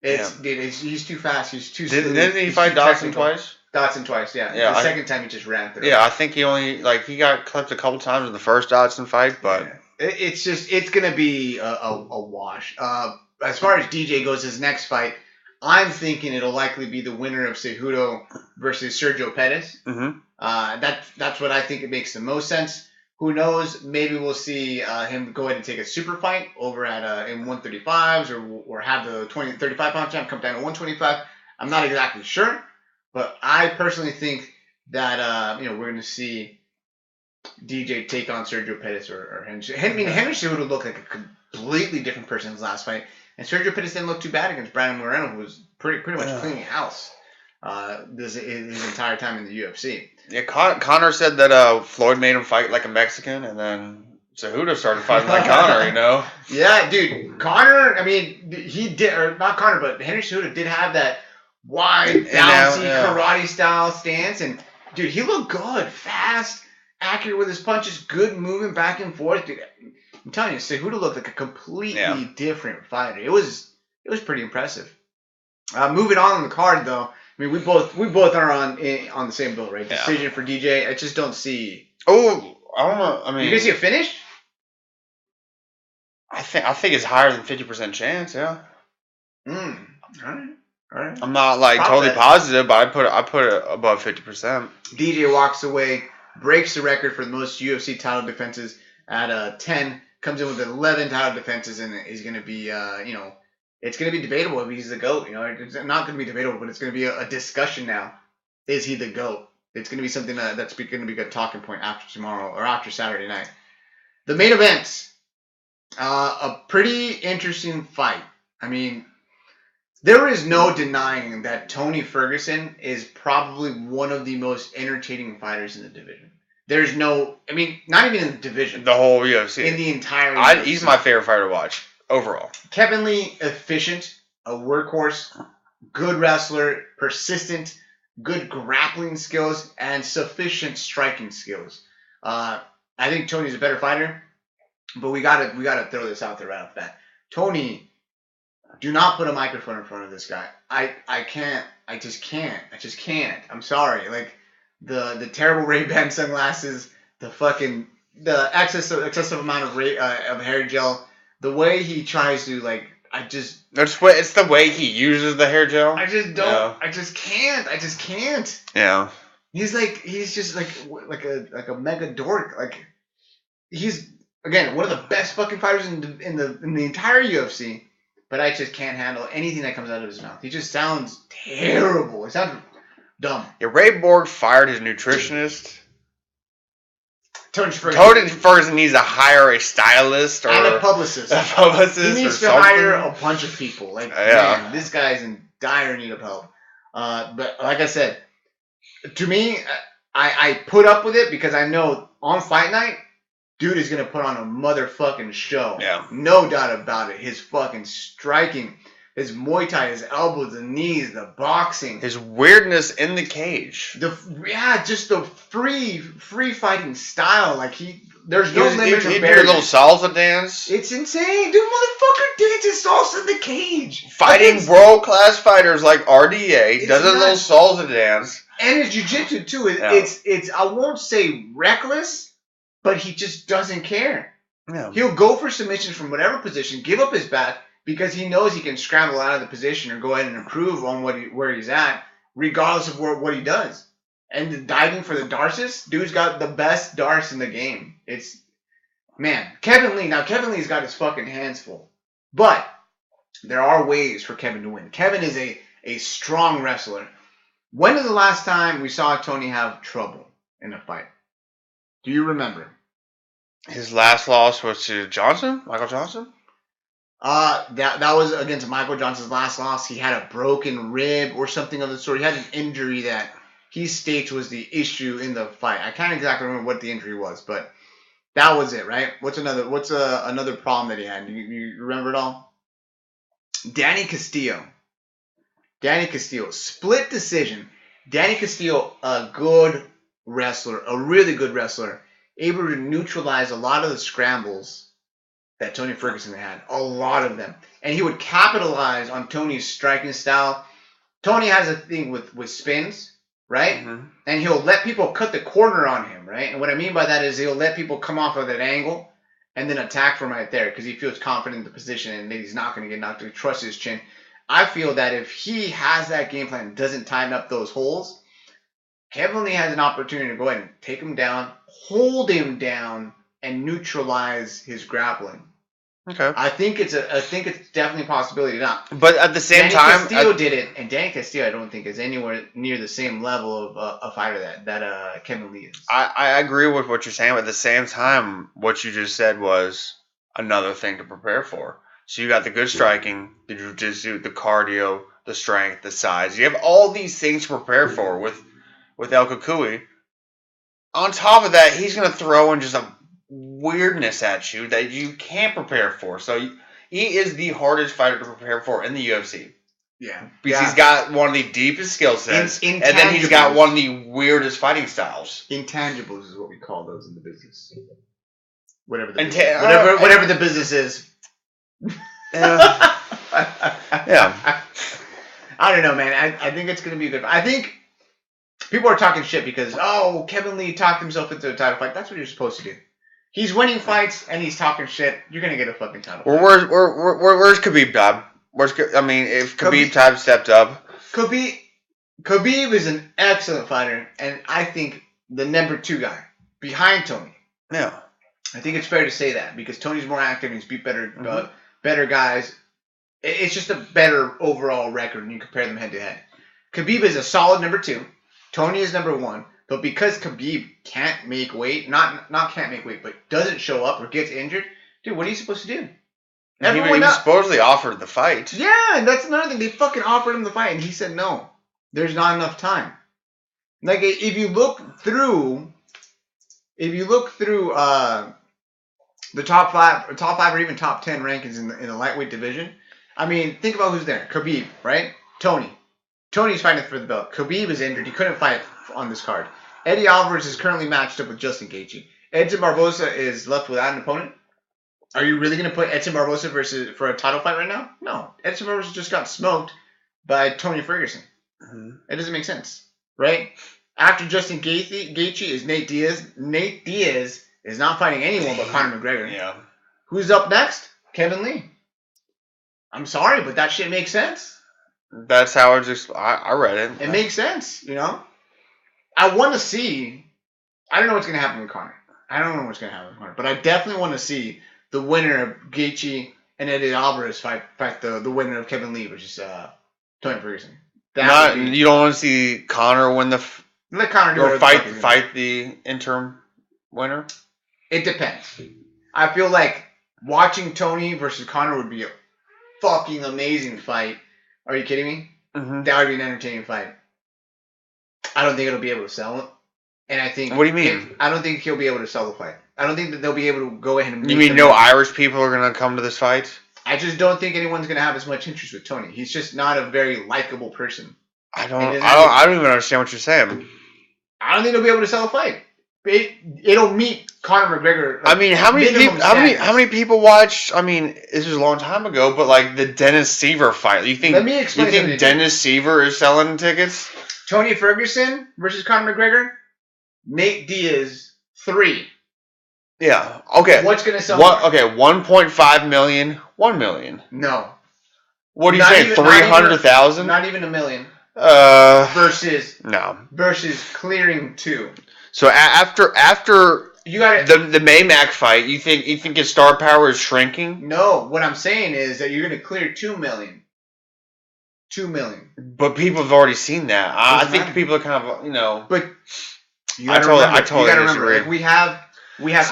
He's too fast. He's too smooth. Didn't he fight Dodson twice? Dodson twice, yeah. The second time he just ran through. Yeah, I think he he got clipped a couple times in the first Dodson fight, but it's going to be a wash. As far as DJ goes, his next fight, I'm thinking it'll likely be the winner of Cejudo versus Sergio Pettis. Mm-hmm. That's what I think it makes the most sense. Who knows? Maybe we'll see him go ahead and take a super fight over at in 135s or have the 35 pound champ come down to 125. I'm not exactly sure, but I personally think that we're going to see DJ take on Sergio Pettis or Henry. I mean, Henry Cejudo looked like a completely different person in his last fight, and Sergio Pettis didn't look too bad against Brandon Moreno, who was pretty much cleaning house his entire time in the UFC. Yeah, Connor said that Floyd made him fight like a Mexican, and then Cejudo started fighting like Connor, you know? Yeah, dude. Connor, I mean, he did, or not Connor, but Henry Cejudo did have that wide, bouncy, karate-style stance, and, dude, he looked good. Fast, accurate with his punches, good moving back and forth. Dude, I'm telling you, Cejudo looked like a completely different fighter. It was pretty impressive. Moving on the card, though, I mean, we both are on the same boat, right? Decision for DJ. I just don't see. Oh, I don't know. I mean, you gonna see a finish? I think it's higher than 50% chance. Yeah. All right. I'm not like totally positive, but I put it above 50%. DJ walks away, breaks the record for the most UFC title defenses at 10. Comes in with 11 title defenses, and is going to be it's going to be debatable if he's the GOAT. It's not going to be debatable, but it's going to be a discussion now. Is he the GOAT? It's going to be something that's going to be a talking point after tomorrow or after Saturday night. The main event, a pretty interesting fight. I mean, there is no denying that Tony Ferguson is probably one of the most entertaining fighters in the division. There's no, I mean, not even in the division. The whole UFC. In the entire UFC. He's my favorite fighter to watch. Overall. Kevin Lee, efficient, a workhorse, good wrestler, persistent, good grappling skills, and sufficient striking skills. I think Tony's a better fighter, but we gotta throw this out there right off the bat. Tony, do not put a microphone in front of this guy. I can't. I just can't. I'm sorry. Like the terrible Ray-Ban sunglasses, the excessive amount of hair gel. The way he tries to, it's the way he uses the hair gel. I just don't. Yeah. I just can't. Yeah. He's just like a mega dork. Like, he's, again, one of the best fucking fighters in the entire UFC. But I just can't handle anything that comes out of his mouth. He just sounds terrible. It sounds dumb. Yeah, Ray Borg fired his nutritionist. Tony Ferguson needs to hire a stylist or a publicist. He needs to hire a bunch of people. Man, this guy's in dire need of help. But like I said, to me, I put up with it because I know on fight night, dude is gonna put on a motherfucking show. Yeah. No doubt about it. His fucking striking, his Muay Thai, his elbows, the knees, the boxing. His weirdness in the cage. Just the free fighting style. Like there's no limit to barriers. He did a little salsa dance. It's insane. Dude, motherfucker dances salsa in the cage. Fighting world-class fighters like RDA. Does a little salsa dance. And his jiu-jitsu too. It's I won't say reckless, but he just doesn't care. Yeah. He'll go for submissions from whatever position, give up his back, because he knows he can scramble out of the position or go ahead and improve on where he's at, regardless of what he does. And the diving for the Darcis, dude's got the best darts in the game. Kevin Lee. Now, Kevin Lee's got his fucking hands full. But there are ways for Kevin to win. Kevin is a strong wrestler. When is the last time we saw Tony have trouble in a fight? Do you remember? His last loss was to Michael Johnson? That was against Michael Johnson's last loss. He had a broken rib or something of the sort. He had an injury that he states was the issue in the fight. I can't exactly remember what the injury was, but that was it, right? What's another problem that he had? You remember it all? Danny Castillo, split decision. Danny Castillo, a good wrestler, a really good wrestler, able to neutralize a lot of the scrambles that Tony Ferguson had, a lot of them. And he would capitalize on Tony's striking style. Tony has a thing with spins, right? Mm-hmm. And he'll let people cut the corner on him, right? And what I mean by that is he'll let people come off of that angle and then attack from right there because he feels confident in the position and that he's not going to get knocked. He trusts his chin. I feel that if he has that game plan and doesn't tighten up those holes, Kevin Lee has an opportunity to go ahead and take him down, hold him down, and neutralize his grappling. Okay. I think it's definitely a possibility now. But at the same time, Castillo did it, and Danny Castillo I don't think is anywhere near the same level of a fighter that Kevin Lee is. I agree with what you're saying, but at the same time, what you just said was another thing to prepare for. So you got the good striking, the jiu-jitsu, the cardio, the strength, the size. You have all these things to prepare for with El Kukui. On top of that, he's going to throw in just a weirdness at you that you can't prepare for. So he is the hardest fighter to prepare for in the UFC. Yeah. Because he's got one of the deepest skill sets, and then he's got one of the weirdest fighting styles. Intangibles is what we call those in the business. Whatever the business is. Yeah. I don't know, man. I think it's going to be good. I think people are talking shit because, Kevin Lee talked himself into a title fight. That's what you're supposed to do. He's winning fights and he's talking shit. You're going to get a fucking title fight. Where's Khabib, Dob? If Khabib time stepped up. Khabib is an excellent fighter, and I think the number 2 guy behind Tony. Yeah. I think it's fair to say that because Tony's more active and he's beat better guys. It's just a better overall record when you compare them head to head. Khabib is a solid number 2. Tony is number 1. But because Khabib can't make weight, not can't make weight, but doesn't show up or gets injured, dude, what are you supposed to do? He was supposedly offered the fight. Yeah, and that's another thing. They fucking offered him the fight, and he said no. There's not enough time. Like if you look through the top 5 or even top 10 rankings in the lightweight division, I mean, think about who's there. Khabib, right? Tony's fighting for the belt. Khabib is injured. He couldn't fight on this card. Eddie Alvarez is currently matched up with Justin Gaethje. Edson Barboza is left without an opponent. Are you really going to put Edson Barboza for a title fight right now? No. Edson Barboza just got smoked by Tony Ferguson. Mm-hmm. It doesn't make sense, right? After Justin Gaethje is Nate Diaz. Nate Diaz is not fighting anyone but Conor McGregor. Yeah. Who's up next? Kevin Lee. I'm sorry, but that shit makes sense. That's how I read it. It makes sense, you know? I want to see... I don't know what's going to happen with Conor. But I definitely want to see the winner of Gaethje and Eddie Alvarez fight the winner of Kevin Lee, which is Tony Ferguson. You don't want to see Conor win let Conor do or fight the interim winner? It depends. I feel like watching Tony versus Conor would be a fucking amazing fight. Are you kidding me? Mm-hmm. That would be an entertaining fight. I don't think it'll be able to sell it. And I think... What do you mean? I don't think he'll be able to sell the fight. I don't think that they'll be able to go ahead and... You mean no Irish people are going to come to this fight? I just don't think anyone's going to have as much interest with Tony. He's just not a very likable person. I don't even understand what you're saying. I don't think they'll be able to sell a fight. It'll meet Conor McGregor. I mean, how many people watched? I mean, this was a long time ago, but like the Dennis Seaver fight. You think Dennis Seaver is selling tickets? Tony Ferguson versus Conor McGregor. Nate Diaz 3. Yeah. Okay. What's gonna sell? 1.5 million. 1 million. No. What do you say? 300,000? Not even a million. Versus clearing 2. So after you got the Maymac fight, you think his star power is shrinking? No, what I'm saying is that you're gonna clear 2 million. 2 million. But people have already seen that. I think people are kind of But I totally remember. Like, we have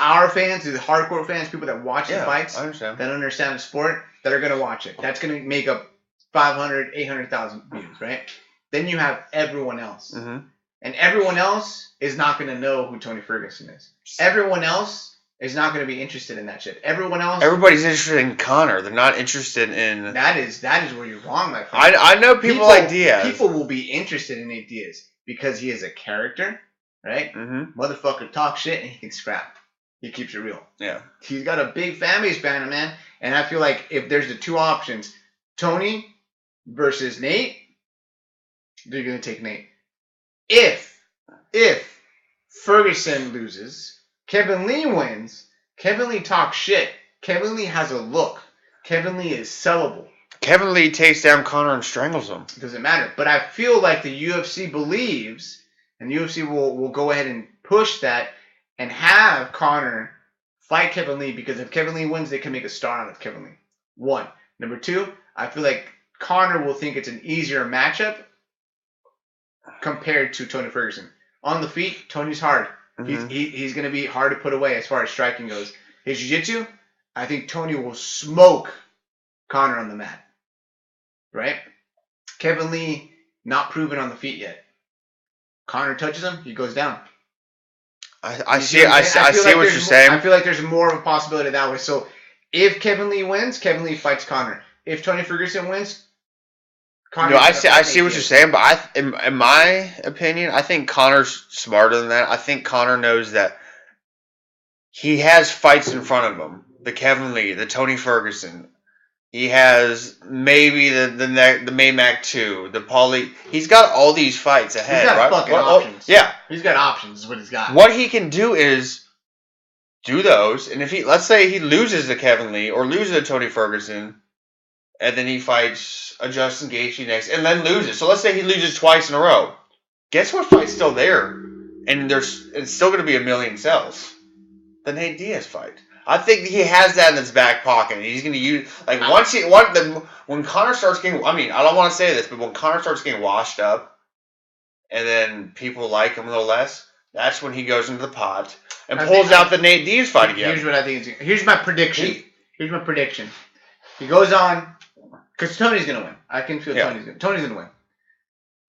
our fans, the hardcore fans, people that watch the fights, that understand the sport, that are gonna watch it. That's gonna make up 500, 800,000 views, right? Then you have everyone else. Mm-hmm. And everyone else is not going to know who Tony Ferguson is. Everyone else is not going to be interested in that shit. Everybody's interested in Conor. They're not interested in... That is where you're wrong, my friend. I know people like Diaz. People will be interested in Nate Diaz because he is a character, right? Mm-hmm. Motherfucker talks shit and he can scrap. He keeps it real. Yeah. He's got a big fan base behind him, man. And I feel like if there's the 2 options, Tony versus Nate, they're going to take Nate. If Ferguson loses, Kevin Lee wins, Kevin Lee talks shit. Kevin Lee has a look. Kevin Lee is sellable. Kevin Lee takes down Conor and strangles him. It doesn't matter. But I feel like the UFC believes And the UFC will go ahead and push that and have Conor fight Kevin Lee, because if Kevin Lee wins, they can make a star out of Kevin Lee. 1. Number 2, I feel like Conor will think it's an easier matchup compared to Tony Ferguson. On the feet, Tony's hard. Mm-hmm. He's going to be hard to put away as far as striking goes. His jiu-jitsu, I think Tony will smoke Conor on the mat. Right? Kevin Lee, not proven on the feet yet. Conor touches him, he goes down. I see what you're saying. I feel like there's more of a possibility that way. So if Kevin Lee wins, Kevin Lee fights Conor. If Tony Ferguson wins, Conor. I see what you're saying, but in my opinion, I think Conor's smarter than that. I think Conor knows that he has fights in front of him. The Kevin Lee, the Tony Ferguson. He has maybe the Maymac 2, the Paulie. He's got all these fights ahead. He's got fucking options. Yeah. He's got options, is what he's got. What he can do is do those, and if let's say he loses to Kevin Lee or loses to Tony Ferguson, and then he fights a Justin Gaethje next, and then loses. So let's say he loses twice in a row. Guess what fight's still there? And it's still going to be a million sells. The Nate Diaz fight. I think he has that in his back pocket. He's going to use when Conor starts getting. I mean, I don't want to say this, but when Conor starts getting washed up, and then people like him a little less, that's when he goes into the pot and pulls out the Nate Diaz fight again. Here's what I think. Here's my prediction. He goes on because Tony's going to win. I can feel Tony's going to win.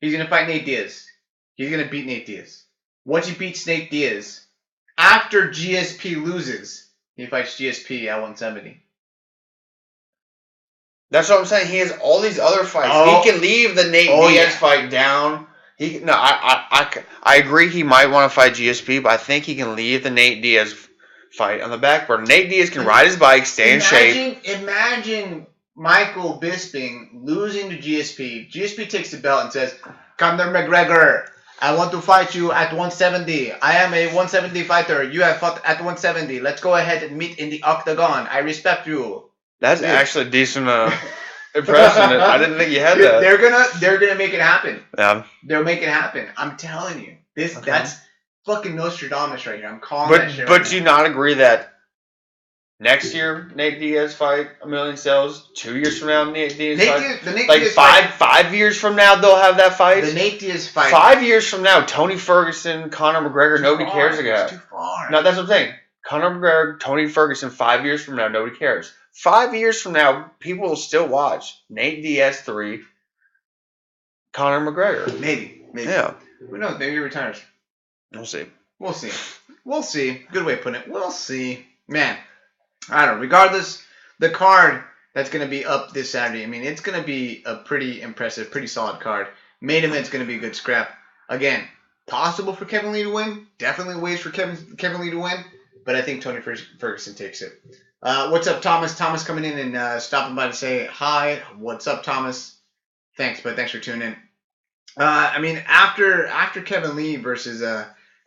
He's going to fight Nate Diaz. He's going to beat Nate Diaz. Once he beats Nate Diaz, after GSP loses, he fights GSP at 170. That's what I'm saying. He has all these other fights. He can leave the Nate Diaz fight down. I agree he might want to fight GSP, but I think he can leave the Nate Diaz fight on the back burner. Nate Diaz can ride his bike, stay in shape. Imagine Michael Bisping losing to GSP. GSP takes the belt and says, Conor McGregor, I want to fight you at 170. I am a 170 fighter. You have fought at 170. Let's go ahead and meet in the octagon. I respect you. That's actually a decent impression. I didn't think you had that. They're gonna make it happen. Yeah. They'll make it happen. I'm telling you. That's fucking Nostradamus right here. I'm calling that shit. But do you not agree that next year Nate Diaz fight a million sales? 2 years from now Nate Diaz fight? 5 years from now they'll have that fight? The Nate Diaz fight. 5 years from now, Tony Ferguson, Conor McGregor, nobody cares about. It's too far. No, that's what I'm saying. Conor McGregor, Tony Ferguson, 5 years from now, nobody cares. 5 years from now, people will still watch Nate Diaz 3, Conor McGregor. Maybe. Yeah. Who knows? Maybe he retires. We'll see. We'll see. Good way of putting it. We'll see. Man, I don't know. Regardless, the card that's going to be up this Saturday, I mean, it's going to be a pretty impressive, pretty solid card. Main event's going to be a good scrap. Again, possible for Kevin Lee to win. Definitely ways for Kevin Lee to win. But I think Tony Ferguson takes it. What's up, Thomas? Thomas coming in and stopping by to say hi. What's up, Thomas? Thanks, bud. Thanks for tuning in. I mean, after Kevin Lee versus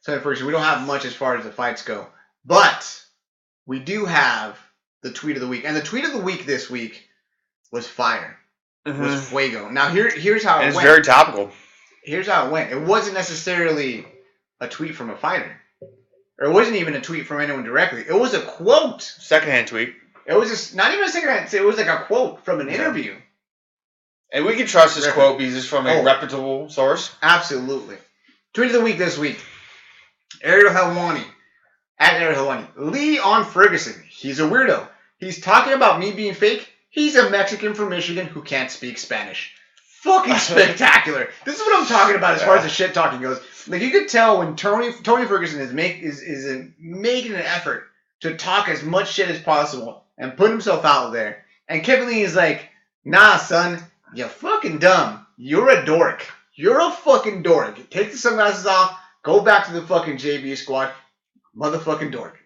Tony Ferguson, we don't have much as far as the fights go. But we do have the tweet of the week. And the tweet of the week this week was fire. Mm-hmm. Was Fuego. Now, here's how it went. It's very topical. Here's how it went. It wasn't necessarily a tweet from a fighter. Or it wasn't even a tweet from anyone directly. It was a quote. Secondhand tweet. It was just not even a secondhand. It was like a quote from an interview. And we can trust this quote because it's from a reputable source. Absolutely. Tweet of the week this week. Ariel Helwani. At Ariel Helwani. Lee on Ferguson. He's a weirdo. He's talking about me being fake. He's a Mexican from Michigan who can't speak Spanish. Fucking spectacular. This is what I'm talking about as far as the shit talking goes. Like, you could tell when Tony Ferguson is making an effort to talk as much shit as possible and put himself out there. And Kevin Lee is like, nah, son, you're fucking dumb. You're a dork. You're a fucking dork. Take the sunglasses off. Go back to the fucking JB squad. Motherfucking dork.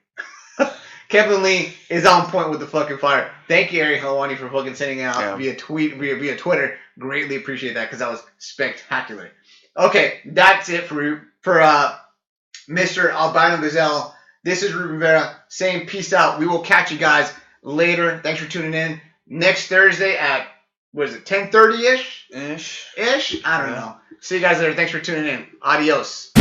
Kevin Lee is on point with the fucking fire. Thank you, Ari Helwani, for fucking sending out via Twitter. Greatly appreciate that because that was spectacular. Okay, that's it for Mr. Albino Gazelle. This is Ruben Vera saying peace out. We will catch you guys later. Thanks for tuning in. Next Thursday at, 10:30-ish? Ish? I don't know. See you guys later. Thanks for tuning in. Adios.